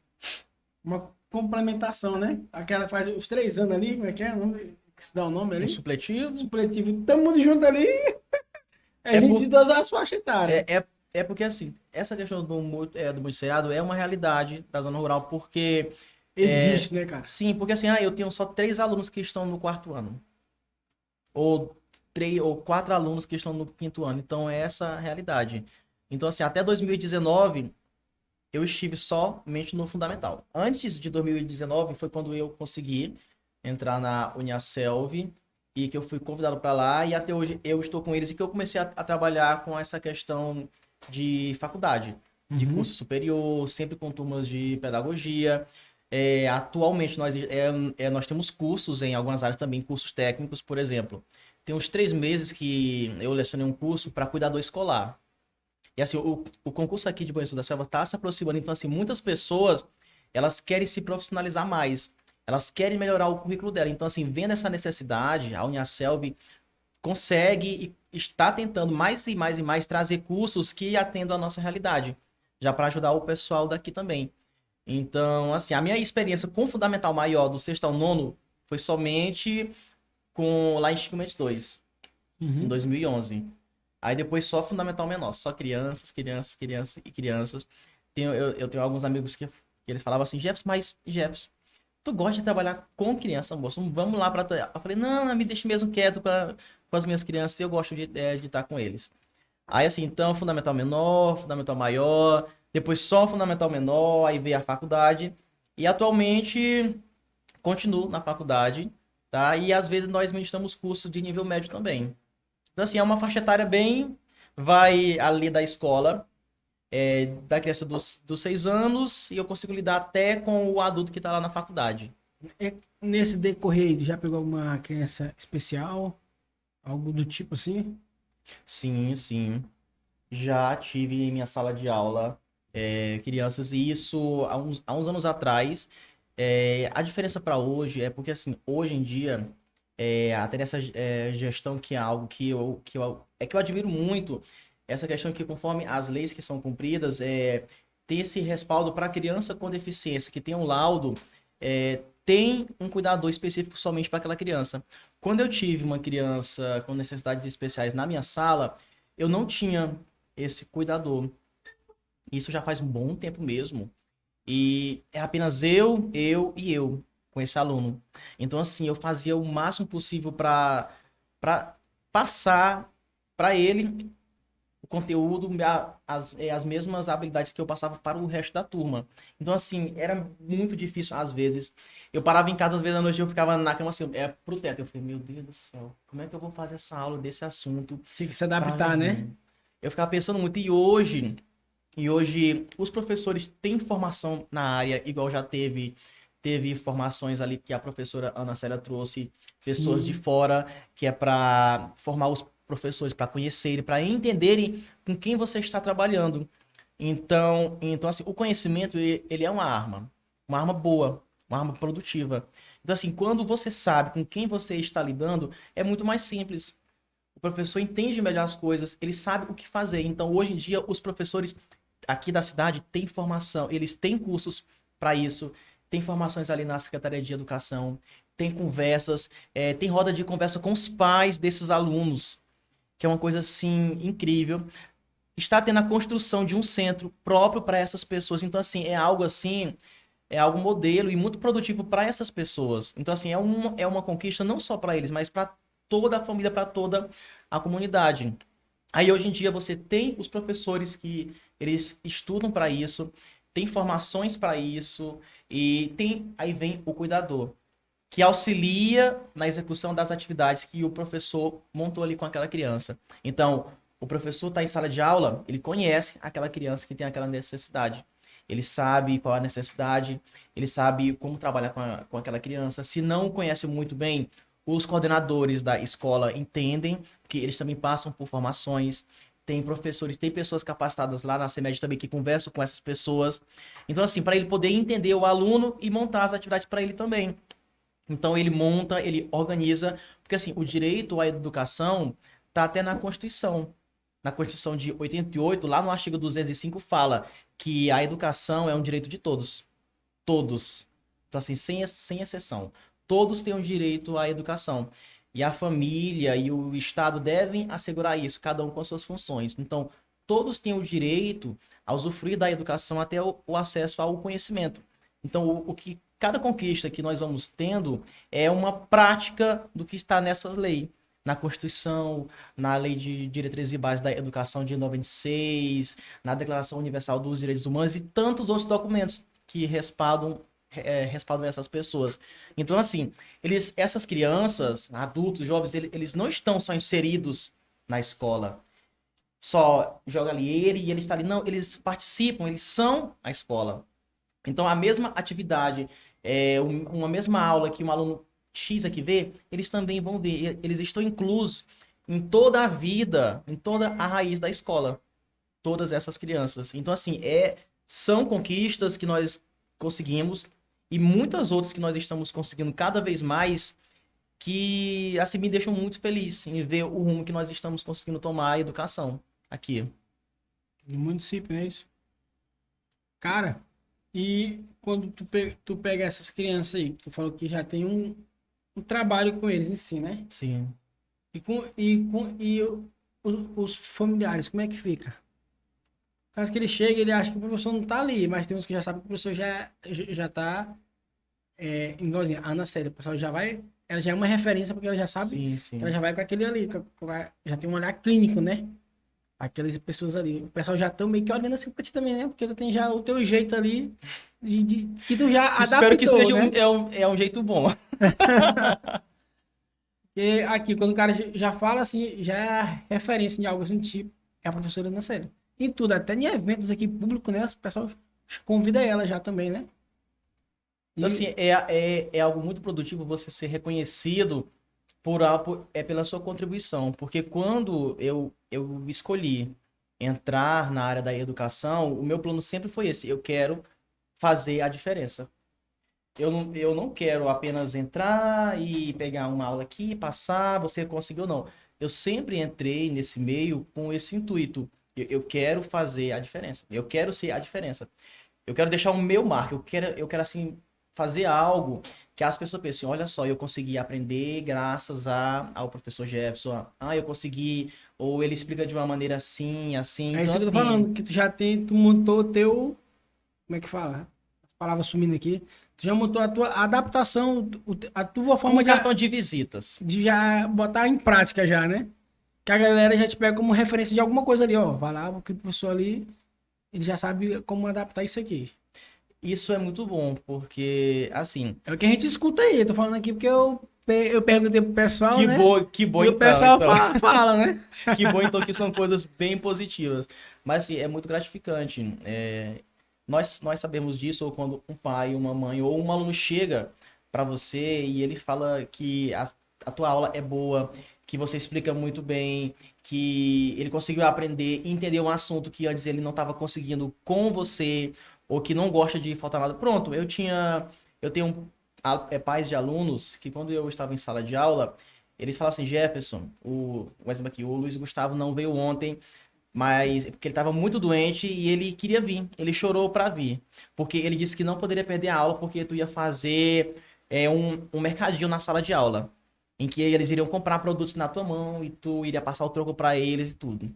uma complementação, né? Aquela faz os 3 anos ali, como é que é? O nome, que se dá o nome Um ali? supletivo. Supletivo. Tamo mundo junto ali. É É, gente por, de todas as faixas etárias. é porque, assim, essa questão do multisseriado é uma realidade da zona rural, porque, Existe, né, cara? sim, porque assim, eu tenho só 3 alunos que estão no quarto ano. Ou 4 alunos que estão no quinto ano. Então, é essa a realidade. Então, assim, até 2019, eu estive somente no fundamental. Antes de 2019 foi quando eu consegui entrar na Uniaselv e que eu fui convidado para lá e até hoje eu estou com eles e que eu comecei a trabalhar com essa questão de faculdade, de Uhum. curso superior, sempre com turmas de pedagogia. Atualmente nós temos cursos em algumas áreas também, cursos técnicos, por exemplo. Tem uns 3 meses que eu lecionei um curso para cuidador escolar. E assim, o concurso aqui de Banho da Selva está se aproximando, então assim, muitas pessoas, elas querem se profissionalizar mais, elas querem melhorar o currículo dela. Então assim, vendo essa necessidade, a Uniaselv consegue e está tentando mais e mais e mais trazer cursos que atendam à nossa realidade, já para ajudar o pessoal daqui também. Então, assim, a minha experiência com o Fundamental Maior do sexto ao nono foi somente com lá em Chico Mendes 2, em Uhum. 2011. Aí depois só fundamental menor, só crianças, crianças, crianças e crianças. Eu tenho alguns amigos que eles falavam assim, Jefferson, mas Jefferson, tu gosta de trabalhar com criança, moço? Vamos lá para Eu falei, não, me deixe mesmo quieto com as minhas crianças, eu gosto de estar com eles. Aí assim, então, fundamental menor, fundamental maior, depois só fundamental menor, aí veio a faculdade. E atualmente continuo na faculdade, tá? E às vezes nós ministramos cursos de nível médio também. Então, assim, é uma faixa etária bem. Vai ali da escola, da criança dos 6 anos, e eu consigo lidar até com o adulto que está lá na faculdade. Nesse decorrer, aí, tu já pegou alguma criança especial? Algo do tipo assim? Sim, sim. Já tive em minha sala de aula crianças, e isso há uns anos atrás. A diferença para hoje é porque, assim, hoje em dia, até nessa gestão que é algo que eu admiro muito, essa questão que conforme as leis que são cumpridas, ter esse respaldo para a criança com deficiência, que tem um laudo, tem um cuidador específico somente para aquela criança. Quando eu tive uma criança com necessidades especiais na minha sala, eu não tinha esse cuidador. Isso já faz um bom tempo mesmo. E é apenas eu com esse aluno. Então, assim, eu fazia o máximo possível para passar para ele o conteúdo, as mesmas habilidades que eu passava para o resto da turma. Então, assim, era muito difícil às vezes. Eu parava em casa, às vezes à noite, eu ficava na cama assim, pro teto. Eu falei, meu Deus do céu, como é que eu vou fazer essa aula desse assunto? Tinha que se adaptar, né? Eu ficava pensando muito, e hoje os professores têm formação na área, igual já teve formações ali que a professora Ana Célia trouxe, pessoas de Sim. fora, que é para formar os professores, para conhecerem, para entenderem com quem você está trabalhando. Então assim, o conhecimento, ele é uma arma boa, uma arma produtiva. Então, assim, quando você sabe com quem você está lidando, é muito mais simples. O professor entende melhor as coisas, ele sabe o que fazer. Então, hoje em dia, os professores aqui da cidade têm formação, eles têm cursos para isso, tem formações ali na Secretaria de Educação, tem conversas, tem roda de conversa com os pais desses alunos, que é uma coisa assim incrível. Está tendo a construção de um centro próprio para essas pessoas. Então, assim, é algo modelo e muito produtivo para essas pessoas. Então, assim, é uma conquista não só para eles, mas para toda a família, para toda a comunidade. Aí hoje em dia você tem os professores que eles estudam para isso, tem formações para isso e aí vem o cuidador, que auxilia na execução das atividades que o professor montou ali com aquela criança. Então, o professor está em sala de aula, ele conhece aquela criança que tem aquela necessidade. Ele sabe qual é a necessidade, ele sabe como trabalhar com aquela criança. Se não conhece muito bem, os coordenadores da escola entendem, que eles também passam por formações. Tem professores, tem pessoas capacitadas lá na CEMED também que conversam com essas pessoas. Então, assim, para ele poder entender o aluno e montar as atividades para ele também. Então ele monta, ele organiza, porque assim, o direito à educação está até na Constituição. Na Constituição de 88, lá no artigo 205, fala que a educação é um direito de todos. Todos. Então, assim, sem exceção. Todos têm o direito à educação. E a família e o Estado devem assegurar isso, cada um com suas funções. Então, todos têm o direito a usufruir da educação até o acesso ao conhecimento. Então, o que cada conquista que nós vamos tendo é uma prática do que está nessas leis. Na Constituição, na Lei de Diretrizes e Bases da Educação de 96, na Declaração Universal dos Direitos Humanos e tantos outros documentos que respaldam essas pessoas. Então, assim, essas crianças, adultos, jovens, eles não estão só inseridos na escola, só joga ali ele e ele está ali. Não, eles participam, eles são a escola. Então, a mesma atividade, uma mesma aula que um aluno X aqui vê, eles também vão ver. Eles estão inclusos em toda a vida, em toda a raiz da escola. Todas essas crianças. Então, assim, são conquistas que nós conseguimos e muitas outras que nós estamos conseguindo cada vez mais que, assim, me deixam muito feliz em ver o rumo que nós estamos conseguindo tomar a educação aqui. No município, não é isso? Cara, e quando tu pega essas crianças aí, tu falou que já tem um trabalho com eles em si, né? Sim. Os familiares, como é que fica? Caso que ele chegue, ele acha que o professor não tá ali, mas tem uns que já sabem que o professor já tá, igualzinho, a Ana Célia, o pessoal já vai, ela já é uma referência porque ela já sabe, Sim, que ela sim. já vai com aquele ali, já tem um olhar clínico, né? Aquelas pessoas ali. O pessoal já estão meio que olhando assim pra ti também, né? Porque tu tem já o teu jeito ali que tu já Espero que adaptou, seja né? um jeito bom. Porque aqui, quando o cara já fala assim, já é referência em algo assim do tipo, é a professora Ana Célia. Em tudo, até em eventos aqui públicos, né? O pessoal convida ela já também, né? Então, assim, E é algo muito produtivo você ser reconhecido pela sua contribuição. Porque quando eu escolhi entrar na área da educação, o meu plano sempre foi esse: eu quero fazer a diferença. Eu não quero apenas entrar e pegar uma aula aqui, passar, você conseguiu, não. Eu sempre entrei nesse meio com esse intuito. Eu quero fazer a diferença. Eu quero ser a diferença. Eu quero deixar o meu marco. Eu quero assim, fazer algo que as pessoas pensem, olha só, eu consegui aprender graças ao professor Jefferson. Ah, eu consegui, ou ele explica de uma maneira assim, assim. É Então, isso que eu tô assim, falando, que tu já tem, tu montou o teu, como é que fala? As palavras sumindo aqui. Tu já montou a tua adaptação, a tua um forma cartão de visitas. de já botar em prática já, né? Que a galera já te pega como referência de alguma coisa ali, ó. Vai lá, o que o professor ali, ele já sabe como adaptar isso aqui. Isso é muito bom, porque, assim, É o que a gente escuta aí. Eu tô falando aqui porque eu perguntei pro pessoal, né? que bom E o então, pessoal então. fala, né? Que bom então que são coisas bem positivas. Mas, assim, é muito gratificante. Nós sabemos disso ou quando um pai, uma mãe ou um aluno chega para você e ele fala que a tua aula é boa, que você explica muito bem, que ele conseguiu aprender e entender um assunto que antes ele não estava conseguindo com você, ou que não gosta de faltar nada. Pronto, eu tenho pais de alunos que quando eu estava em sala de aula, eles falavam assim, Jefferson, o exemplo aqui, o Luiz Gustavo não veio ontem, mas porque ele estava muito doente e ele queria vir. Ele chorou para vir, porque ele disse que não poderia perder a aula porque tu ia fazer um mercadinho na sala de aula, em que eles iriam comprar produtos na tua mão e tu iria passar o troco para eles e tudo.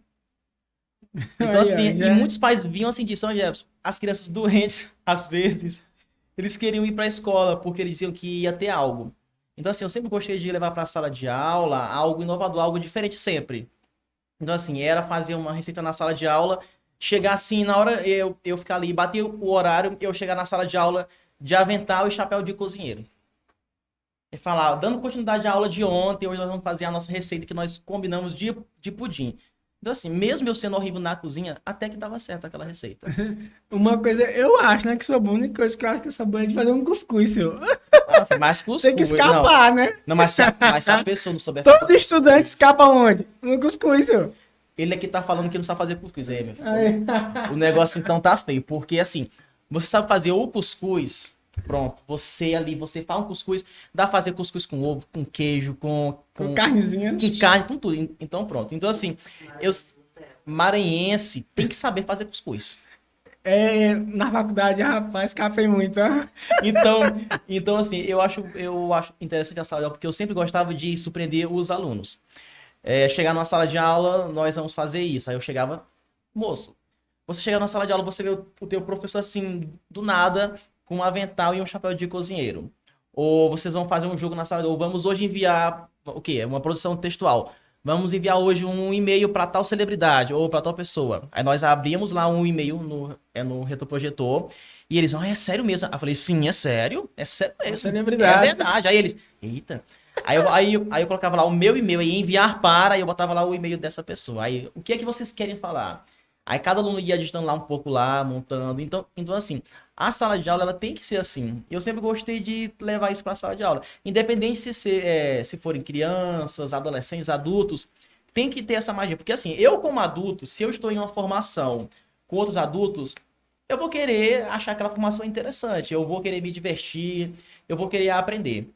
Então Aí, ó, assim, e já. muitos pais vinham assim de São Jefferson, as crianças doentes, às vezes, eles queriam ir para a escola porque eles diziam que ia ter algo. Então assim, eu sempre gostei de levar para a sala de aula algo inovador, algo diferente sempre. Então, assim, era fazer uma receita na sala de aula, chegar assim, na hora eu ficar ali, bater o horário, eu chegar na sala de aula de avental e chapéu de cozinheiro. E falar, dando continuidade à aula de ontem, hoje nós vamos fazer a nossa receita que nós combinamos de pudim. Então, assim, mesmo eu sendo horrível na cozinha, até que dava certo aquela receita. Uma coisa, eu acho, né, que sou bom. A única coisa que eu acho que eu sou bom é de fazer um cuscuz, seu. Ah, foi mais Tem que cuscuz. Não, escapar, né? não, mas se a pessoa não souber fazer Todo estudante cuscuz, escapa onde? No cuscuz, seu. ele aqui tá falando que não sabe fazer cuscuz. Aí, meu filho. Aí. O negócio então tá feio, porque assim, você sabe fazer o cuscuz, pronto, você ali, você faz um cuscuz, dá pra fazer cuscuz com ovo, com queijo, Com carnezinha. com carne, com tudo. Então pronto. Então assim, eu maranhense tem que saber fazer cuscuz. É, na faculdade, rapaz, escapei muito, ó. Então, então assim, eu acho interessante a sala de aula, porque eu sempre gostava de surpreender os alunos. Chegar numa sala de aula, nós vamos fazer isso. Aí eu chegava, moço, você chega na sala de aula, você vê o teu professor assim, do nada, com um avental e um chapéu de cozinheiro. Ou vocês vão fazer um jogo na sala, ou vamos hoje enviar o quê? Uma produção textual. Vamos enviar hoje um e-mail para tal celebridade ou para tal pessoa. Aí nós abrimos lá um e-mail no retroprojetor e eles, é sério mesmo? Aí eu falei, sim, é sério? É sério Uma mesmo. É celebridade. verdade. Aí eles, eita. Aí eu colocava lá o meu e-mail e enviar para, e eu botava lá o e-mail dessa pessoa. Aí, o que é que vocês querem falar? Aí cada aluno ia digitando lá um pouco lá, montando. Então assim, a sala de aula ela tem que ser assim. Eu sempre gostei de levar isso para a sala de aula. Independente se forem crianças, adolescentes, adultos, tem que ter essa magia. Porque assim, eu como adulto, se eu estou em uma formação com outros adultos, eu vou querer achar aquela formação interessante. Eu vou querer me divertir, eu vou querer aprender.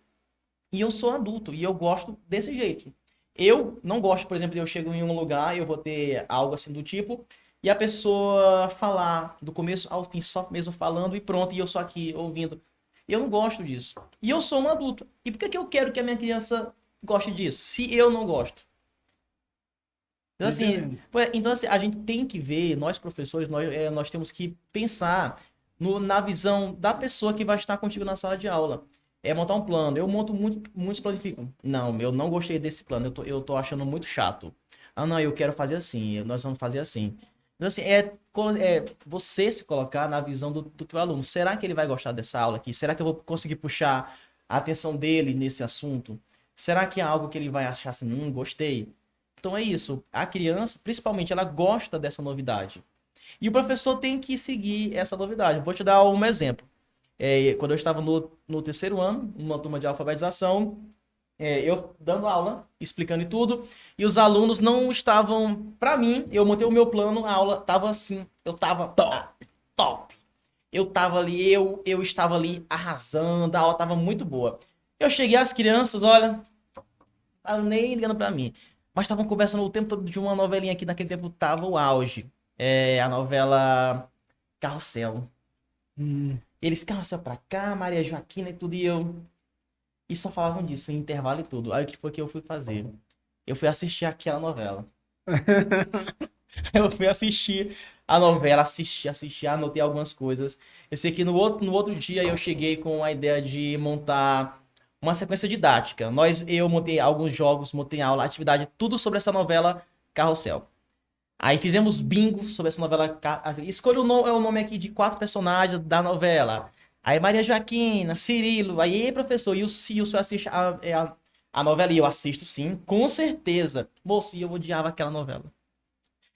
E eu sou adulto e eu gosto desse jeito. Eu não gosto, por exemplo, de eu chego em um lugar e eu vou ter algo assim do tipo, e a pessoa falar do começo ao fim, só mesmo falando e pronto, e eu só aqui ouvindo. Eu não gosto disso. E eu sou um adulto. E por que que eu quero que a minha criança goste disso, se eu não gosto? Então, Tô assim, entendendo. a gente tem que ver, nós professores, nós temos que pensar na visão da pessoa que vai estar contigo na sala de aula. É montar um plano. Eu monto muitos planos e fico, não, eu não gostei desse plano, eu tô achando muito chato. Ah, não, eu quero fazer assim, nós vamos fazer assim. Então, assim, é você se colocar na visão do teu aluno. Será que ele vai gostar dessa aula aqui? Será que eu vou conseguir puxar a atenção dele nesse assunto? Será que é algo que ele vai achar assim, gostei? Então é isso. A criança, principalmente, ela gosta dessa novidade. E o professor tem que seguir essa novidade. Vou te dar um exemplo. Quando eu estava no terceiro ano, numa turma de alfabetização, eu dando aula, explicando e tudo, e os alunos não estavam. Para mim, eu montei o meu plano, a aula estava assim, eu estava top. Eu estava ali, eu estava ali arrasando, a aula estava muito boa. Eu cheguei às crianças, olha, estavam nem ligando para mim. Mas estavam conversando o tempo todo de uma novelinha que naquele tempo tava o auge. É a novela Carrossel. Eles, Carrossel pra cá, Maria Joaquina e tudo, e eu... E só falavam disso, em intervalo e tudo. Aí o que foi que eu fui fazer? Eu fui assistir aquela novela. Eu fui assistir a novela, assisti, anotei algumas coisas. Eu sei que no outro dia eu cheguei com a ideia de montar uma sequência didática. Eu montei alguns jogos, montei aula, atividade, tudo sobre essa novela Carrossel. Aí fizemos bingo sobre essa novela. Escolha o nome aqui de 4 personagens da novela. Aí Maria Joaquina, Cirilo, aí professor, e o senhor assiste a novela? E eu assisto sim, com certeza. Moço, e eu odiava aquela novela.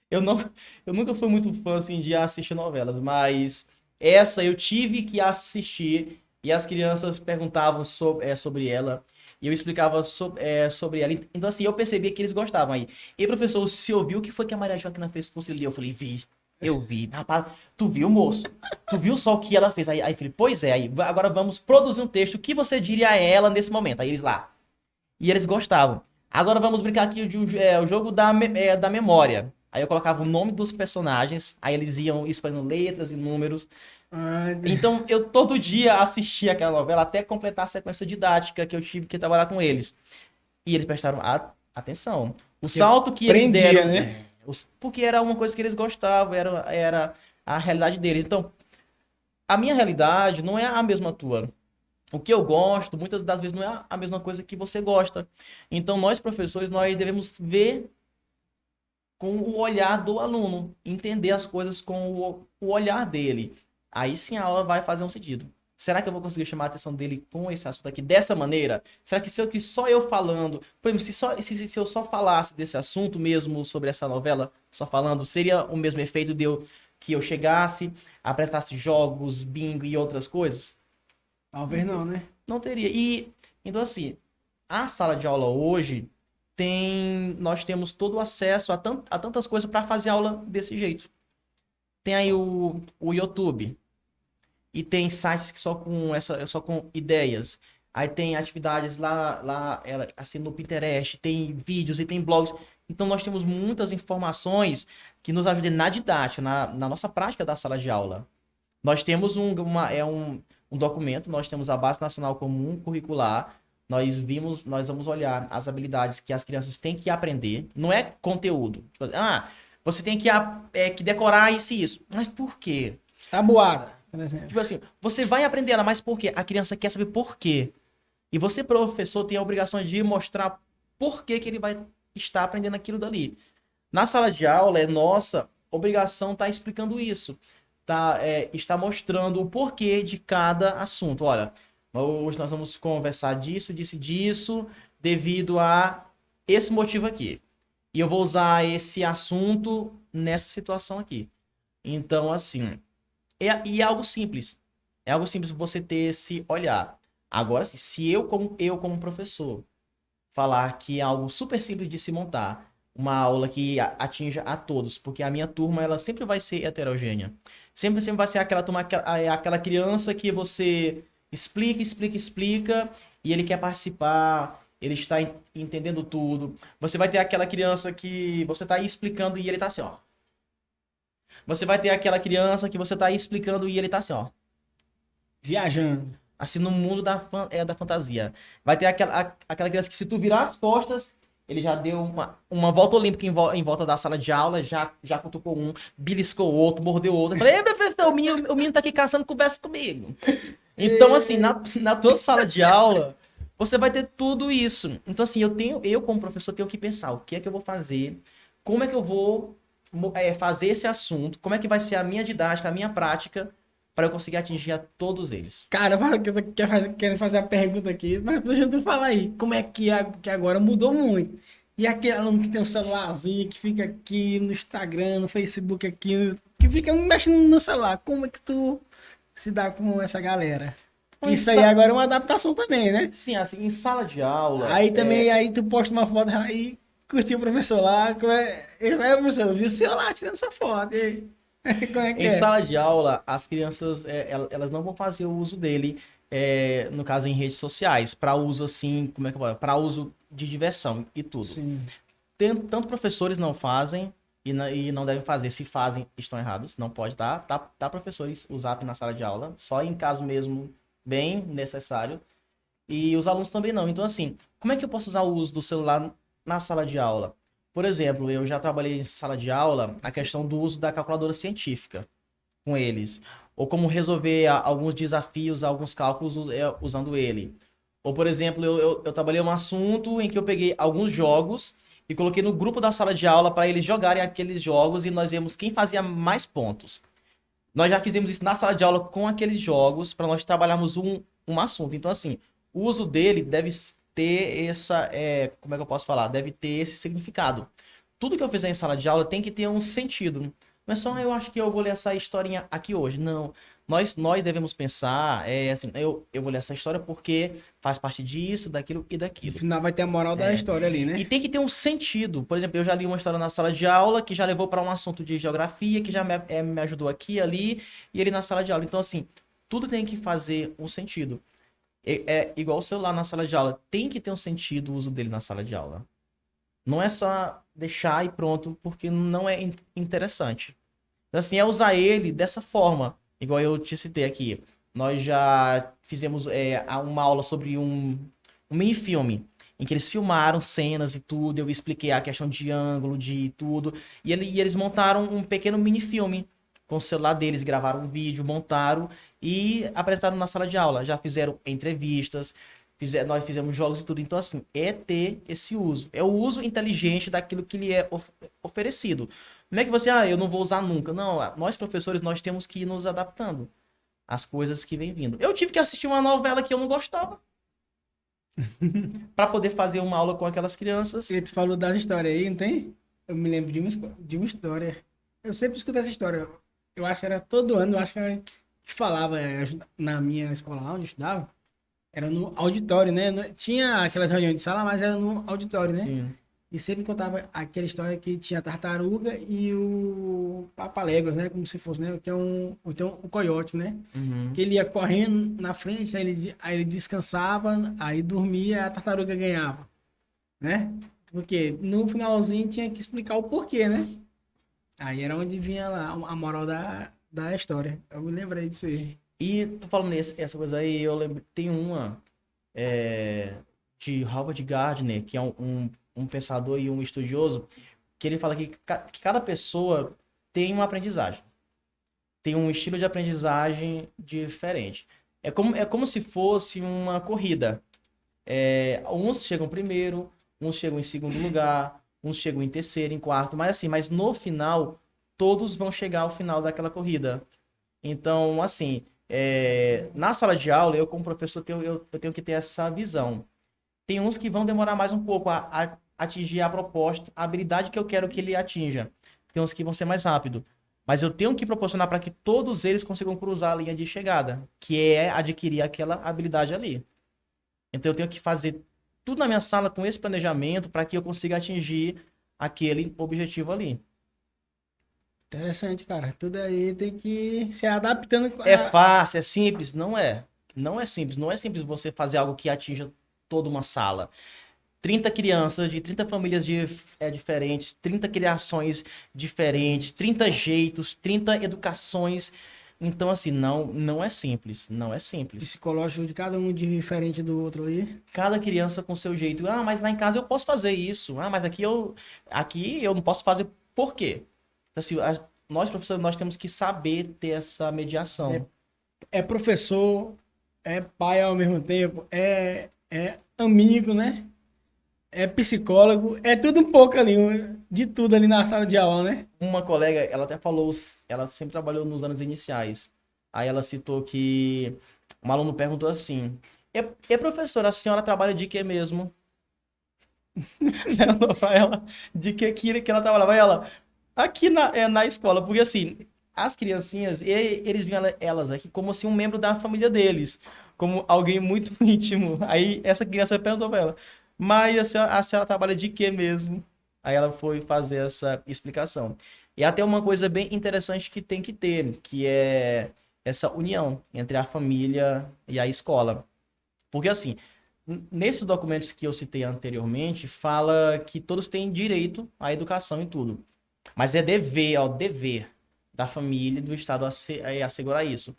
Eu não, eu nunca fui muito fã assim de assistir novelas, mas essa eu tive que assistir e as crianças perguntavam sobre ela e eu explicava sobre ela. Então assim, eu percebia que eles gostavam aí. E professor, você ouviu o que foi que a Maria Joaquina fez com o Cirilo? Eu falei, vi. Eu vi. Rapaz, tu viu, moço? Tu viu só o que ela fez? Aí eu falei, pois é, aí, agora vamos produzir um texto. O que você diria a ela nesse momento? Aí eles lá. E eles gostavam. Agora vamos brincar aqui o jogo da memória. Aí eu colocava o nome dos personagens, aí eles iam escolhendo letras e números. Então eu todo dia assistia aquela novela até completar a sequência didática que eu tive que trabalhar com eles. E eles prestaram atenção. O salto que eles prendia, deram, né? porque era uma coisa que eles gostavam, era a realidade deles. Então, a minha realidade não é a mesma tua. O que eu gosto, muitas das vezes, não é a mesma coisa que você gosta. Então, nós, professores, nós devemos ver com o olhar do aluno, entender as coisas com o olhar dele. Aí sim a aula vai fazer um sentido. Será que eu vou conseguir chamar a atenção dele com esse assunto aqui dessa maneira? Será que se só eu falando, por exemplo, se eu só falasse desse assunto mesmo sobre essa novela, só falando, seria o mesmo efeito que eu chegasse, apresentasse jogos, bingo e outras coisas? Talvez não, né? Não teria. E, então assim, a sala de aula hoje nós temos todo o acesso a tantas coisas para fazer aula desse jeito. Tem aí o YouTube, e tem sites que só com ideias. Aí tem atividades assim, no Pinterest, tem vídeos e tem blogs. Então nós temos muitas informações que nos ajudam na didática, na nossa prática da sala de aula. Nós temos um documento, nós temos a Base Nacional Comum Curricular, nós vamos olhar as habilidades que as crianças têm que aprender, não é conteúdo. Você tem que decorar isso e isso. Mas por quê? Tabuada, por exemplo. Tipo assim, você vai aprender ela, mas por quê? A criança quer saber por quê. E você, professor, tem a obrigação de mostrar por que ele vai estar aprendendo aquilo dali. Na sala de aula, é nossa obrigação estar explicando isso. Está mostrando o porquê de cada assunto. Olha, hoje nós vamos conversar disso, disso e disso, devido a esse motivo aqui. E eu vou usar esse assunto nessa situação aqui. Então, assim, é algo simples. É algo simples você ter esse olhar. Agora, se eu como professor, falar que é algo super simples de se montar, uma aula que atinja a todos, porque a minha turma ela sempre vai ser heterogênea. Sempre vai ser aquela turma, aquela criança que você explica, e ele quer participar, ele está entendendo tudo. Você vai ter aquela criança que você está explicando e ele está assim, ó. Você vai ter aquela criança que você está explicando e ele está assim, ó. Viajando. Assim, no mundo da fantasia. Vai ter aquela criança que se tu virar as costas, ele já deu uma volta olímpica em volta da sala de aula, já cutucou um, beliscou o outro, mordeu o outro. Eu falei, ei, professor, o menino tá aqui caçando conversa comigo. Então, assim, na tua sala de aula, você vai ter tudo isso. Então, assim, eu como professor, tenho que pensar o que é que eu vou fazer, como é que eu vou fazer esse assunto, como é que vai ser a minha didática, a minha prática, para eu conseguir atingir a todos eles. Cara, quero fazer a pergunta aqui, mas deixa eu falar aí. Como é que agora mudou muito? E aquele aluno que tem um celularzinho, que fica aqui no Instagram, no Facebook aqui, que fica mexendo no celular. Como é que tu se dá com essa galera? Isso aí agora é uma adaptação também, né? Sim, assim, em sala de aula. Aí também, aí tu posta uma foto aí, curtiu o professor lá, ele vai, professor, eu vi o senhor lá tirando sua foto. E aí? Como é que Em é? sala de aula, as crianças elas não vão fazer o uso dele, no caso em redes sociais, para uso assim, como é que eu falo? Para uso de diversão e tudo. Sim. tanto professores não fazem e não devem fazer. Se fazem, estão errados. Não pode dar professores o Zap na sala de aula, só em caso mesmo bem necessário. E os alunos também não. Então, assim, como é que eu posso usar o uso do celular na sala de aula? Por exemplo, eu já trabalhei em sala de aula a questão do uso da calculadora científica com eles. Ou como resolver alguns desafios, alguns cálculos usando ele. Ou, por exemplo, eu trabalhei um assunto em que eu peguei alguns jogos e coloquei no grupo da sala de aula para eles jogarem aqueles jogos e nós vemos quem fazia mais pontos. Nós já fizemos isso na sala de aula com aqueles jogos para nós trabalharmos um assunto. Então, assim, o uso dele deve ter como é que eu posso falar? Deve ter esse significado. Tudo que eu fizer em sala de aula tem que ter um sentido. Não é só, eu acho que eu vou ler essa historinha aqui hoje. Não. Nós devemos pensar, assim, eu vou ler essa história porque faz parte disso, daquilo e No daquilo. final vai ter a moral da história ali, E né? tem que ter um sentido. Por exemplo, eu já li uma história na sala de aula que já levou para um assunto de geografia, que já me ajudou aqui, ali, e ele na sala de aula. Então, assim, tudo tem que fazer um sentido. É igual o celular na sala de aula. Tem que ter um sentido o uso dele na sala de aula. Não é só deixar e pronto, porque não é interessante. Então, assim, é usar ele dessa forma. Igual eu te citei aqui. Nós já fizemos uma aula sobre um mini-filme, em que eles filmaram cenas e tudo. Eu expliquei a questão de ângulo, de tudo. E eles montaram um pequeno mini-filme com o celular deles, gravaram um vídeo, montaram e apresentaram na sala de aula. Já fizeram entrevistas, nós fizemos jogos e tudo. Então, assim, é ter esse uso. É o uso inteligente daquilo que lhe é oferecido. Não é que você, eu não vou usar nunca. Não, nós professores, nós temos que ir nos adaptando às coisas que vem vindo. Eu tive que assistir uma novela que eu não gostava para poder fazer uma aula com aquelas crianças. E tu falou das histórias aí, não tem? Eu me lembro de uma história. Eu sempre escuto essa história. Eu acho que era todo ano, eu acho que a gente falava na minha escola lá onde eu estudava. Era no auditório, né? Tinha aquelas reuniões de sala, mas era no auditório, né? Sim. E sempre contava aquela história que tinha a tartaruga e o Papaléguas, né? Como se fosse, né? Que é então, o coiote, né? Uhum. Que ele ia correndo na frente, aí ele descansava, aí dormia, a tartaruga ganhava, né? Porque no finalzinho tinha que explicar o porquê, né? Aí era onde vinha lá a moral da história. Eu me lembrei disso aí. E tô falando essa coisa aí, eu lembro, tem uma de Howard Gardner, que é um pensador e um estudioso, que ele fala que cada pessoa tem uma aprendizagem, tem um estilo de aprendizagem diferente. É como se fosse uma corrida. Uns chegam primeiro, uns chegam em segundo lugar, uns chegam em terceiro, em quarto, mas no final, todos vão chegar ao final daquela corrida. Então, assim, na sala de aula, eu como professor, eu tenho que ter essa visão. Tem uns que vão demorar mais um pouco a atingir a proposta, a habilidade que eu quero que ele atinja. Tem uns que vão ser mais rápido. Mas eu tenho que proporcionar para que todos eles consigam cruzar a linha de chegada, que é adquirir aquela habilidade ali. Então eu tenho que fazer tudo na minha sala com esse planejamento para que eu consiga atingir aquele objetivo ali. Interessante, cara. Tudo aí tem que se adaptando É fácil, é simples? Não é. Não é simples. Não é simples você fazer algo que atinja toda uma sala. 30 crianças de 30 famílias diferentes, 30 criações diferentes, 30 jeitos, 30 educações. Então, assim, não é simples. Não é simples. psicológico de cada um diferente do outro ali. Cada criança com seu jeito. Ah, mas lá em casa eu posso fazer isso. Ah, mas aqui eu não posso fazer. Por quê? Então, assim, nós, professores, nós temos que saber ter essa mediação. É professor, é pai ao mesmo tempo, é amigo, né? É psicólogo, é tudo um pouco ali, de tudo ali na sala de aula, né? Uma colega, ela até falou, ela sempre trabalhou nos anos iniciais. Aí ela citou que um aluno perguntou assim: professora, a senhora trabalha de quê mesmo? Ela falou pra ela de que ela trabalhava. Aí ela, aqui na escola, porque assim, as criancinhas, eles viam elas aqui como assim um membro da família deles, como alguém muito íntimo. Aí essa criança perguntou pra ela, mas a senhora trabalha de quê mesmo? Aí ela foi fazer essa explicação. E até uma coisa bem interessante que tem que ter, que é essa união entre a família e a escola. Porque assim, nesses documentos que eu citei anteriormente, fala que todos têm direito à educação e tudo. Mas é dever, ó, dever da família e do Estado assegurar isso.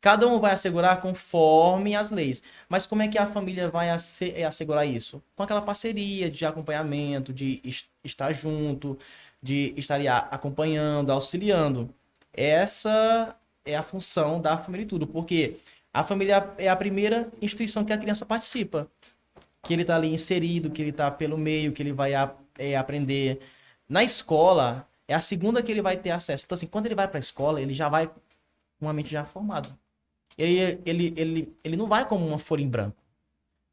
Cada um vai assegurar conforme as leis. Mas como é que a família vai assegurar isso? Com aquela parceria de acompanhamento, de estar junto, de estar ali acompanhando, auxiliando. Essa é a função da família e tudo, porque a família é a primeira instituição que a criança participa, que ele está ali inserido, que ele está pelo meio, que ele vai aprender. Na escola, é a segunda que ele vai ter acesso. Então, assim, quando ele vai para a escola, ele já vai com uma mente já formada. Ele não vai como uma folha em branco.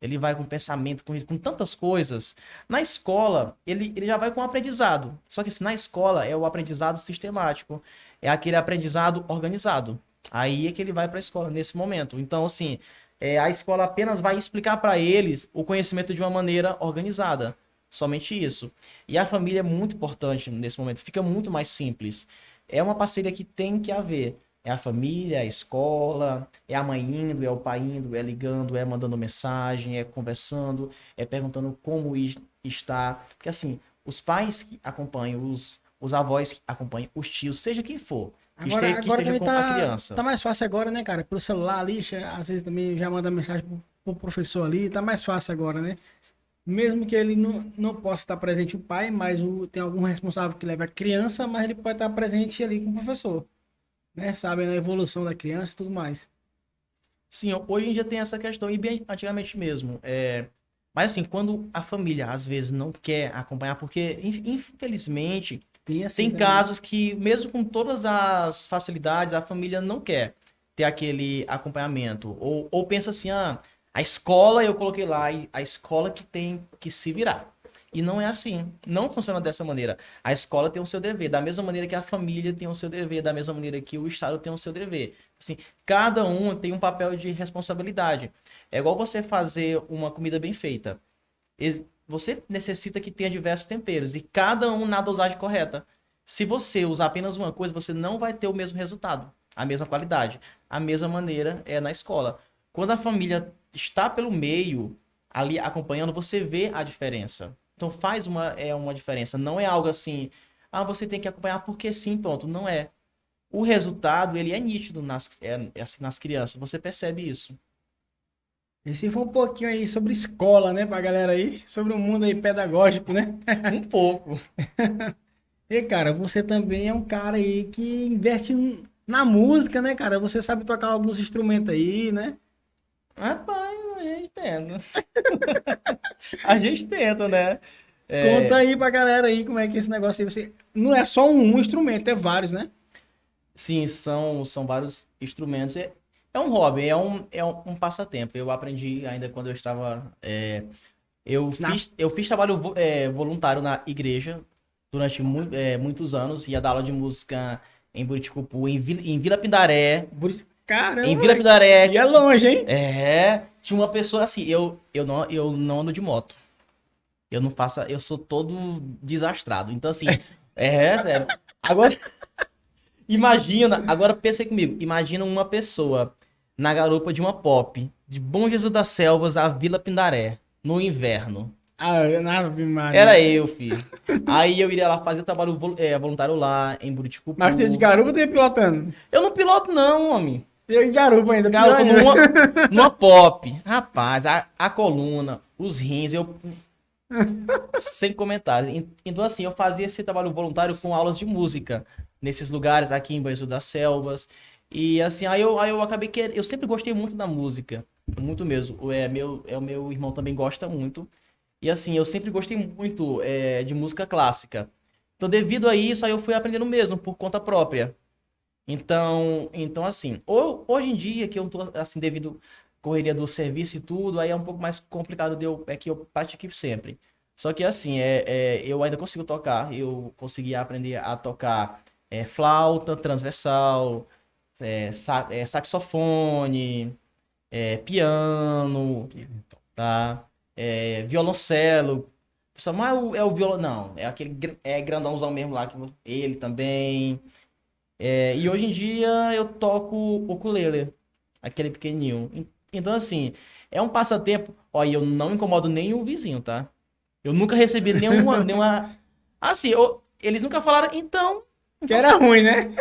Ele vai com pensamento, com tantas coisas. Na escola, ele já vai com aprendizado. Só que assim, na escola é o aprendizado sistemático. É aquele aprendizado organizado. Aí é que ele vai para a escola, nesse momento. Então, assim, a escola apenas vai explicar para eles o conhecimento de uma maneira organizada. Somente isso. E a família é muito importante nesse momento. Fica muito mais simples. É uma parceria que tem que haver. É a família, é a escola, é a mãe indo, é o pai indo, é ligando, é mandando mensagem, é conversando, é perguntando como está. Porque assim, os pais que acompanham, os avós que acompanham, os tios, seja quem for, que Agora esteja também com a criança. tá mais fácil agora, né, cara? Pelo celular ali, às vezes também já manda mensagem pro professor ali, tá mais fácil agora, né? Mesmo que ele não possa estar presente o pai, mas tem algum responsável que leva a criança, mas ele pode estar presente ali com o professor, né? Sabendo a evolução da criança e tudo mais. Sim, hoje em dia tem essa questão, e bem antigamente mesmo. Mas assim, quando a família às vezes não quer acompanhar, porque infelizmente Tem assim tem também. casos que, mesmo com todas as facilidades, a família não quer ter aquele acompanhamento. Ou pensa assim, a escola eu coloquei lá, e a escola que tem que se virar. E não é assim. Não funciona dessa maneira. A escola tem o seu dever, da mesma maneira que a família tem o seu dever, da mesma maneira que o Estado tem o seu dever. Assim, cada um tem um papel de responsabilidade. É igual você fazer uma comida bem feita. Você necessita que tenha diversos temperos e cada um na dosagem correta. Se você usar apenas uma coisa, você não vai ter o mesmo resultado, a mesma qualidade. A mesma maneira é na escola. Quando a família está pelo meio, ali acompanhando, você vê a diferença. Então faz uma diferença. Não é algo assim, você tem que acompanhar porque sim, pronto. Não é. O resultado, ele é nítido assim, nas crianças. Você percebe isso. Esse foi um pouquinho aí sobre escola, né, pra galera aí, sobre o mundo aí pedagógico, né? Um pouco. E, cara, você também é um cara aí que investe na música, né, cara? Você sabe tocar alguns instrumentos aí, né? Rapaz, a gente tenta. A gente tenta, né? Conta É, aí pra galera aí como é que é esse negócio aí. Você... Não é só um instrumento, é vários, né? sim, são vários instrumentos. É um hobby, é um passatempo. Eu aprendi ainda quando eu estava. Na... Eu fiz trabalho voluntário na igreja durante muitos anos. Ia dar aula de música em Buriticupu, em Vila Pindaré. Em Caramba, Vila velho. E Pindaré, é longe, hein? tinha uma pessoa assim. Eu não ando de moto. Eu não faço. Eu sou todo desastrado. Então, assim, sério. Agora, agora pensa comigo, imagina uma pessoa na garupa de uma pop, de Bom Jesus das Selvas a Vila Pindaré, no inverno. Ah, Ave Era Maria. eu, filho. Aí eu iria lá fazer trabalho voluntário lá, em Mas tem de Buriticupu. garupa ou tem pilotando? Eu não piloto não, homem. Tem de garupa ainda, pior Garupa ainda. numa pop. Rapaz, a coluna, os rins, sem comentários. Então, assim, eu fazia esse trabalho voluntário com aulas de música nesses lugares, aqui em Banho das Selvas. E assim, aí eu acabei que eu sempre gostei muito da música, muito mesmo. O meu irmão também gosta muito. E assim, eu sempre gostei muito de música clássica. Então, devido a isso, aí eu fui aprendendo mesmo, por conta própria. Então assim, hoje em dia que eu tô assim, devido à correria do serviço e tudo, aí é um pouco mais complicado que eu pratique sempre. Só que assim, eu ainda consigo tocar, eu consegui aprender a tocar flauta transversal, saxofone, piano, tá? Violoncelo. Pessoal, mas é o violão, não, é aquele grandãozão mesmo lá, ele também. E hoje em dia eu toco ukulele, aquele pequenininho. Então, assim, É um passatempo. Olha, eu não incomodo nem o vizinho, tá? Eu nunca recebi nenhuma... Assim, eles nunca falaram, então, Que era ruim, né?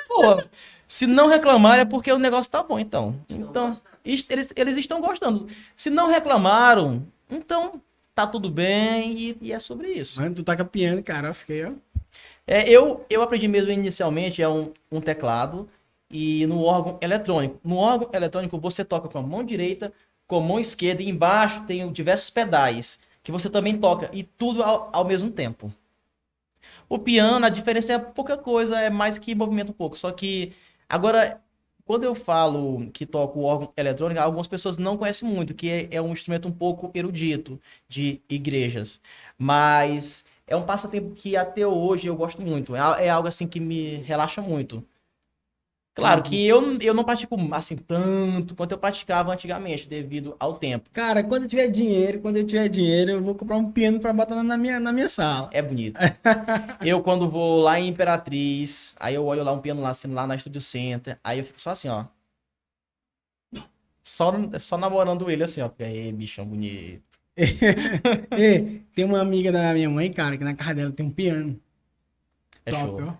pô, se não reclamaram é porque o negócio tá bom, então. Então, eles estão gostando. Se não reclamaram, então tá tudo bem e é sobre isso. Mano, tu toca piano, cara. Eu fiquei, ó. Eu aprendi mesmo inicialmente um teclado e no órgão eletrônico. No órgão eletrônico você toca com a mão direita, com a mão esquerda e embaixo tem diversos pedais que você também toca e tudo ao mesmo tempo. O piano, a diferença é pouca coisa, é mais que movimento um pouco. Só que agora, quando eu falo que toco o órgão eletrônico, algumas pessoas não conhecem muito, que é um instrumento um pouco erudito de igrejas. Mas é um passatempo que até hoje eu gosto muito. É algo assim que me relaxa muito. Claro Entendi. que eu não pratico assim tanto quanto eu praticava antigamente, devido ao tempo. Cara, quando eu tiver dinheiro, eu vou comprar um piano pra botar na minha sala. É bonito. Eu, quando vou lá em Imperatriz, aí eu olho lá um piano lá, assim, lá na Studio Center, aí eu fico só assim, ó. Só namorando ele assim, ó. Aí, bichão bonito. E tem uma amiga da minha mãe, cara, que na casa dela tem um piano É top, show. ó.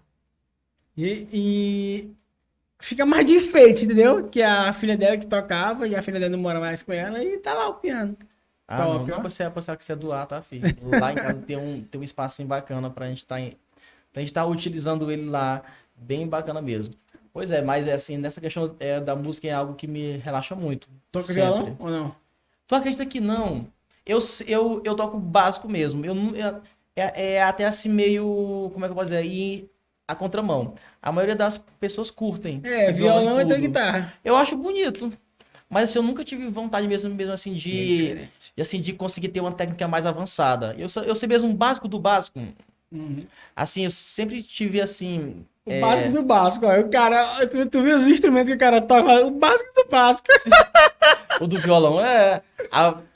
E fica mais de enfeite, entendeu? Que a filha dela que tocava e a filha dela não mora mais com ela e tá lá o piano. Ah, não, Top, não ó. você que você doar, tá, filho? Lá em casa tem um espacinho bacana pra gente tá utilizando ele lá, bem bacana mesmo. Pois é, mas é assim, nessa questão da música é algo que me relaxa muito, Toca violão sempre. ou não? Tu acredita que não? Eu toco básico mesmo. Eu não, é até assim meio, como é que eu posso dizer? E a contramão. A maioria das pessoas curtem É, violão e violão e tem tudo. guitarra. Eu acho bonito. Mas assim, eu nunca tive vontade mesmo assim É diferente. de conseguir ter uma técnica mais avançada. Eu sei mesmo um básico do básico. Uhum. Assim, eu sempre tive assim. O básico do básico, ó. O cara, tu vê os instrumentos que o cara toca, o básico do básico. O do violão é.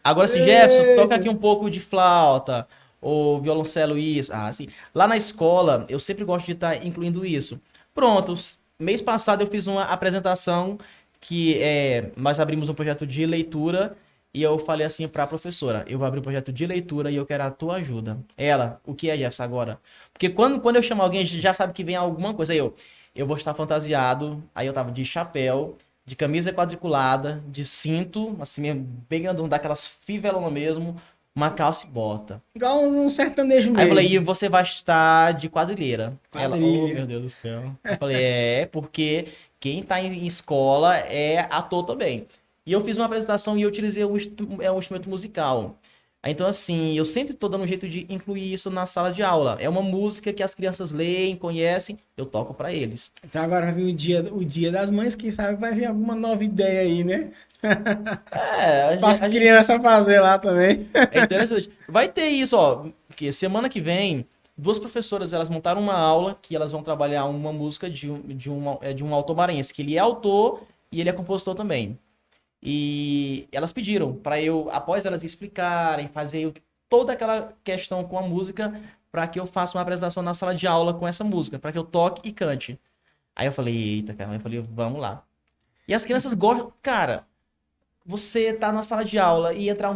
Agora sim, Jefferson, toca aqui Eita. um pouco de flauta, ou violoncelo, isso. Ah, assim. Lá na escola, eu sempre gosto de estar incluindo isso. Pronto, mês passado eu fiz uma apresentação que nós abrimos um projeto de leitura e eu falei assim para a professora: eu vou abrir um projeto de leitura e eu quero a tua ajuda. Ela, o que é, Jefferson, agora? Porque quando eu chamo alguém, a gente já sabe que vem alguma coisa. Aí eu vou estar fantasiado, aí eu tava de chapéu de camisa quadriculada, de cinto, assim mesmo, bem grandão, daquelas fivelonas mesmo, uma calça e bota. Igual um sertanejo Aí eu falei, e mesmo. você vai estar de quadrilheira. Ela, oh Quadrilha. meu Deus do céu. Eu falei, porque quem tá em escola é ator também. E eu fiz uma apresentação e eu utilizei um instrumento musical. Então, assim, eu sempre tô dando um jeito de incluir isso na sala de aula. É uma música que as crianças leem, conhecem, eu toco para eles. Então agora vai vir o dia das mães, quem sabe vai vir alguma nova ideia aí, né? É, Faço a gente criança fazer lá também. É interessante. Vai ter isso, ó, porque semana que vem, duas professoras, elas montaram uma aula que elas vão trabalhar uma música de um autor maranhense, que ele é autor e ele é compositor também. E elas pediram para eu, após elas explicarem, fazer toda aquela questão com a música, para que eu faça uma apresentação na sala de aula com essa música, para que eu toque e cante. Aí eu falei, eita, cara, eu falei, vamos lá. E as crianças gostam, cara, você tá na sala de aula e entrar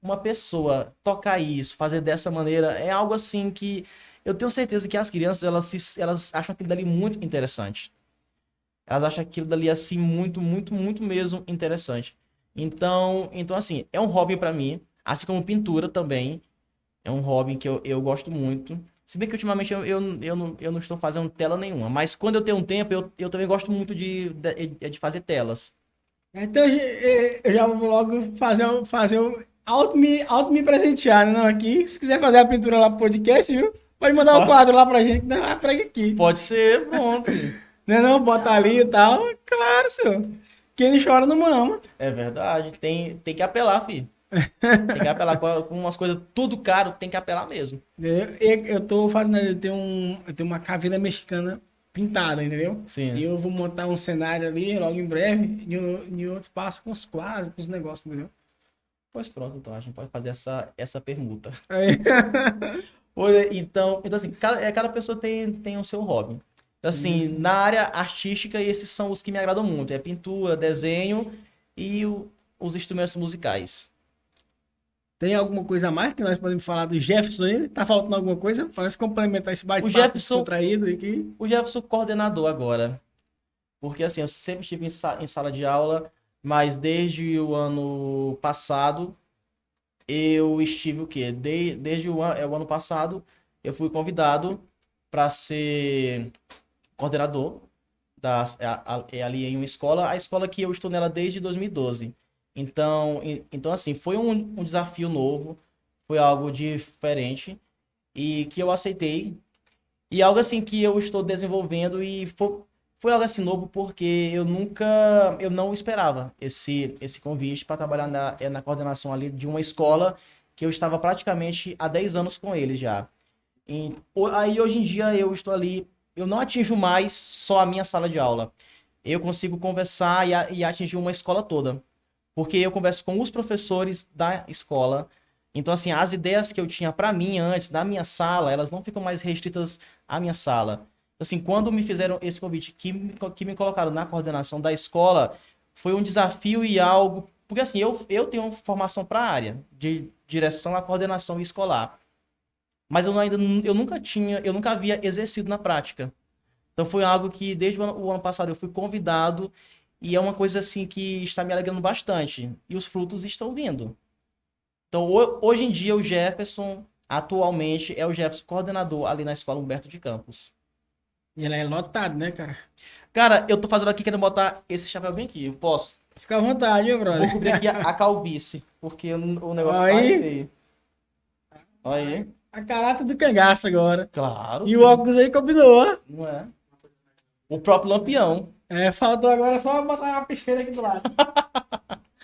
uma pessoa tocar isso, fazer dessa maneira, é algo assim que eu tenho certeza que as crianças elas acham aquilo dali muito interessante. Elas acham aquilo dali assim muito, muito, muito mesmo interessante. Então assim, é um hobby pra mim, assim como pintura também, é um hobby que eu gosto muito. Se bem que ultimamente eu não estou fazendo tela nenhuma, mas quando eu tenho um tempo, eu também gosto muito de fazer telas. Então eu já vou logo auto me presentear, né? Não, aqui. Se quiser fazer a pintura lá pro podcast, viu? Pode mandar o quadro lá pra gente. Não, prega aqui. Pode ser, pronto. Não, não, bota ali e tal. Claro, senhor. Quem não chora não mama. É verdade, tem que apelar, filho. Tem que apelar com umas coisas tudo caro, tem que apelar mesmo. Eu tô fazendo, eu tenho uma caveira mexicana pintada, entendeu? E Sim. eu vou montar um cenário ali logo em breve, em outro espaço com os quadros, com os negócios, entendeu? Pois pronto, então a gente pode fazer essa permuta. Aí, Pois é, então assim, cada pessoa tem o seu hobby. sim, Assim, sim. na área artística, esses são os que me agradam muito. É pintura, desenho e os instrumentos musicais. Tem alguma coisa a mais que nós podemos falar do Jefferson aí? Tá faltando alguma coisa? Para nós complementar esse bate-papo Jefferson- descontraído aqui. O Jefferson coordenador agora. Porque assim, eu sempre estive em sala de aula, mas desde o ano passado eu estive o quê? Desde o ano passado eu fui convidado para ser coordenador ali em uma escola, a escola que eu estou nela desde 2012. Então assim, foi um desafio novo, foi algo diferente e que eu aceitei. E algo assim que eu estou desenvolvendo e foi algo assim novo porque eu não esperava esse convite para trabalhar na coordenação ali de uma escola que eu estava praticamente há 10 anos com eles já. Aí hoje em dia eu estou ali, eu não atinjo mais só a minha sala de aula. Eu consigo conversar e atingir uma escola toda. Porque eu converso com os professores da escola. Então, assim, as ideias que eu tinha para mim antes, da minha sala, elas não ficam mais restritas à minha sala. Assim, quando me fizeram esse convite, que me colocaram na coordenação da escola, foi um desafio e algo. Porque, assim, eu tenho formação para a área de direção à coordenação escolar. Mas eu nunca havia exercido na prática. Então foi algo que desde o ano passado eu fui convidado e é uma coisa assim que está me alegrando bastante. E os frutos estão vindo. Então hoje em dia o Jefferson, atualmente, é o Jefferson coordenador ali na Escola Humberto de Campos. E ela é lotado, né, cara? Cara, eu tô fazendo aqui, querendo botar esse chapéu bem aqui. Eu posso? Fica à vontade, meu Vou brother. cobrir aqui a calvície, porque o negócio tá Aí. feio. Olha aí. A caráter do cangaço agora. Claro, E sim. o óculos aí combinou, ó. Não é? O próprio Lampião. É, faltou agora só botar uma peixeira aqui do lado.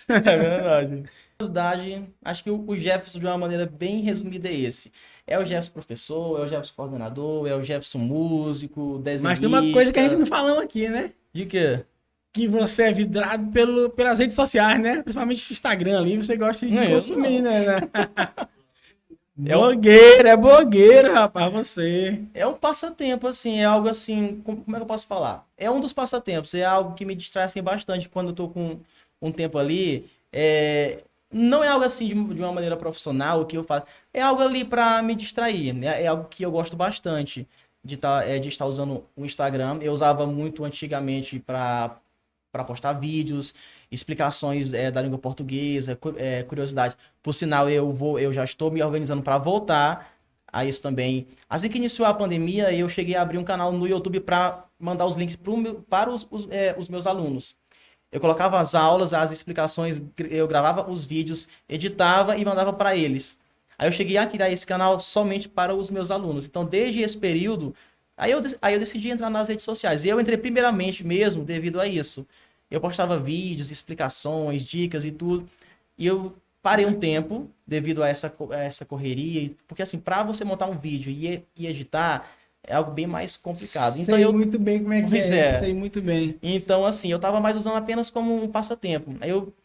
É verdade. Curiosidade, acho que o Jefferson, de uma maneira bem resumida, é esse. É o Jefferson professor, é o Jefferson coordenador, é o Jefferson músico, desenhista. Mas tem uma coisa que a gente não falou aqui, né? De quê? Que você é vidrado pelas redes sociais, né? Principalmente o Instagram ali, você gosta de Não é isso, consumir, não. né? É um- Blogueiro, rapaz, você. É um passatempo, assim, é algo assim, como é que eu posso falar? É um dos passatempos, é algo que me distrai assim, bastante quando eu tô com um tempo ali. Não é algo assim de uma maneira profissional o que eu faço, é algo ali para me distrair, né? É algo que eu gosto bastante de estar usando o Instagram. Eu usava muito antigamente para postar vídeos, explicações da língua portuguesa, curiosidades. Por sinal, eu já estou me organizando para voltar a isso também. Assim que iniciou a pandemia, eu cheguei a abrir um canal no YouTube para mandar os links para os meus alunos. Eu colocava as aulas, as explicações, eu gravava os vídeos, editava e mandava para eles. Aí eu cheguei a criar esse canal somente para os meus alunos. Então, desde esse período, aí eu decidi entrar nas redes sociais. E eu entrei primeiramente mesmo devido a isso. Eu postava vídeos, explicações, dicas e tudo. E eu parei um tempo devido a essa correria. Porque assim, para você montar um vídeo e editar, é algo bem mais complicado. Então Sei muito bem como é que Pois é. é. Sei muito bem. Então, assim, eu tava mais usando apenas como um passatempo.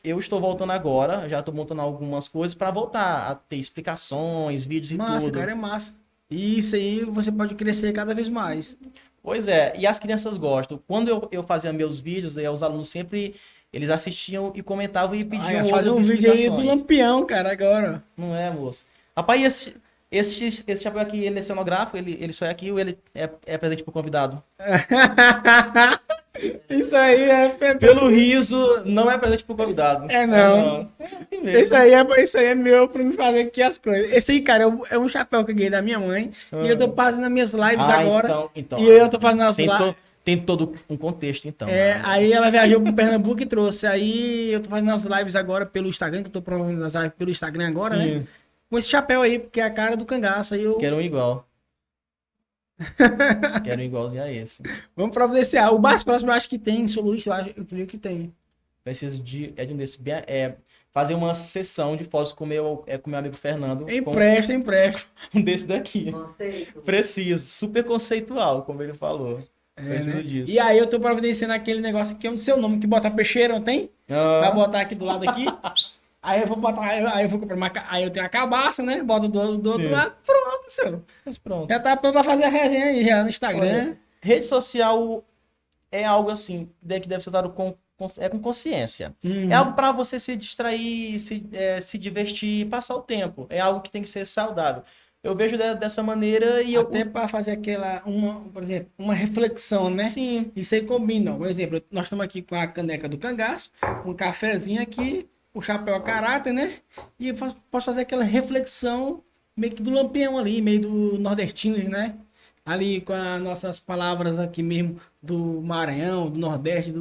Eu estou voltando agora, já estou montando algumas coisas para voltar a ter explicações, vídeos e Massa, tudo. cara, é massa. E isso aí você pode crescer cada vez mais. Pois é, e as crianças gostam. Quando eu fazia meus vídeos, os alunos sempre, eles assistiam e comentavam e pediam Ai, fazer outras um vídeo aí do explicações. Lampião, cara, agora. Não é, moço? Rapaz, e esse chapéu aqui, ele é cenográfico, ele só é aqui ou ele é presente pro convidado? Isso aí Pelo riso, não é presente pro convidado. É não. É assim mesmo. Isso aí é meu pra me fazer aqui as coisas. Esse aí, cara, é um chapéu que eu ganhei da minha mãe. E eu tô fazendo as minhas lives agora. Então, E eu tô fazendo as tem, lives. tem todo um contexto, então. Aí ela viajou pro Pernambuco e trouxe. Aí eu tô fazendo as lives agora pelo Instagram, que eu tô promovendo as lives pelo Instagram agora, né? Sim. Com esse chapéu aí, porque é a cara do cangaço. Aí eu... Quero um igual. Quero um igualzinho a esse. Vamos providenciar. O mais próximo eu acho que tem, em São Luís, eu creio que tem. Preciso de um desse. Fazer uma sessão de fotos com com meu amigo Fernando. Empresta. Com um desse daqui. Conceito. Preciso. Super conceitual, como ele falou. Preciso Né? disso. E aí eu tô providenciando aquele negócio aqui, é o seu nome, que bota peixeira, não tem? Vai botar aqui do lado aqui. Aí eu vou botar, aí eu vou comprar aí eu tenho a cabaça, né? Bota do outro Sim. lado, pronto, senhor. Mas pronto. Já tá pronto pra fazer a resenha aí já no Instagram. Olha, rede social é algo assim, que deve ser usado com é com consciência. Uhum. É algo para você se distrair, se divertir, passar o tempo. É algo que tem que ser saudável. Eu vejo dessa maneira e eu. Até para fazer por exemplo, uma reflexão, né? Sim, Isso aí combina. Por exemplo, nós estamos aqui com a caneca do cangaço, um cafezinho aqui, o chapéu a caráter, né? E eu posso fazer aquela reflexão meio que do Lampião ali, meio do nordestino, né? Ali com as nossas palavras aqui mesmo do Maranhão, do Nordeste,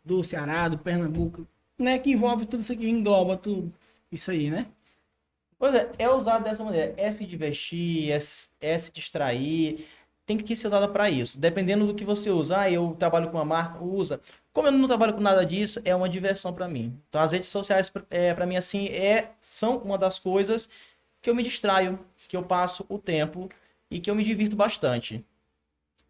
do Ceará, do Pernambuco, né? Que envolve tudo isso aqui, engloba tudo isso aí, né? pois é usado dessa maneira. É se divertir, é se distrair. Tem que ser usada para isso. Dependendo do que você usa. Ah, eu trabalho com uma marca, usa. Como eu não trabalho com nada disso, é uma diversão para mim. Então, as redes sociais, para mim, assim, são uma das coisas que eu me distraio, que eu passo o tempo e que eu me divirto bastante.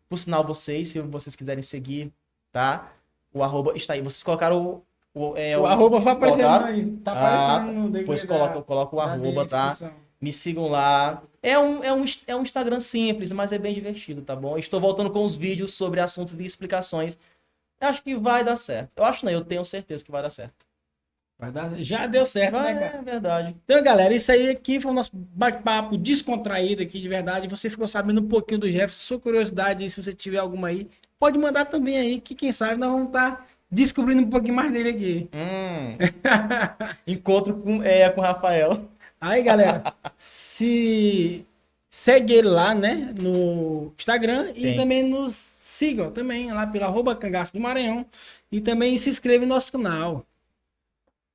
Por sinal, se vocês quiserem seguir, tá? O arroba está aí. Vocês colocaram O arroba vai aparecendo colocaram? aí. Tá Ah, aparecendo tá. no Pois decorrer coloca o da arroba, tá? descrição. Me sigam lá. É um Instagram simples, mas é bem divertido, tá bom? Estou voltando com os vídeos sobre assuntos e explicações. Eu acho que vai dar certo. Eu acho não, eu tenho certeza que vai dar certo. Já deu certo, né, cara? É verdade. Então, galera, isso aí aqui foi o nosso bate-papo descontraído aqui, de verdade. Você ficou sabendo um pouquinho do Jefferson, sua curiosidade aí, se você tiver alguma aí, pode mandar também aí, que quem sabe nós vamos estar descobrindo um pouquinho mais dele aqui. Encontro com o Rafael. Aí, galera, se segue ele lá, né, no Instagram e Tem. também nos sigam também lá pelo arroba Cangaço do Maranhão e também se inscreva no nosso canal.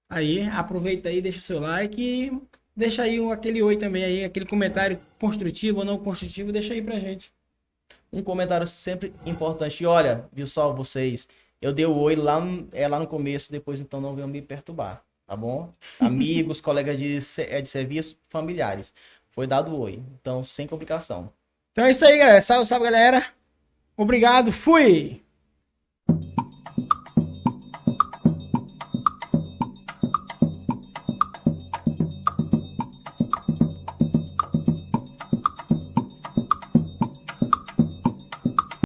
Aí, aproveita aí, deixa o seu like e deixa aí aquele oi também aí, aquele comentário construtivo ou não construtivo, deixa aí pra gente. Um comentário sempre importante. E olha, viu só vocês? Eu dei o oi lá no começo, depois então não venham me perturbar, tá bom? Amigos, colegas de serviço, familiares. Foi dado o oi. Então, sem complicação. Então é isso aí, galera. Salve, salve, galera. Obrigado, fui!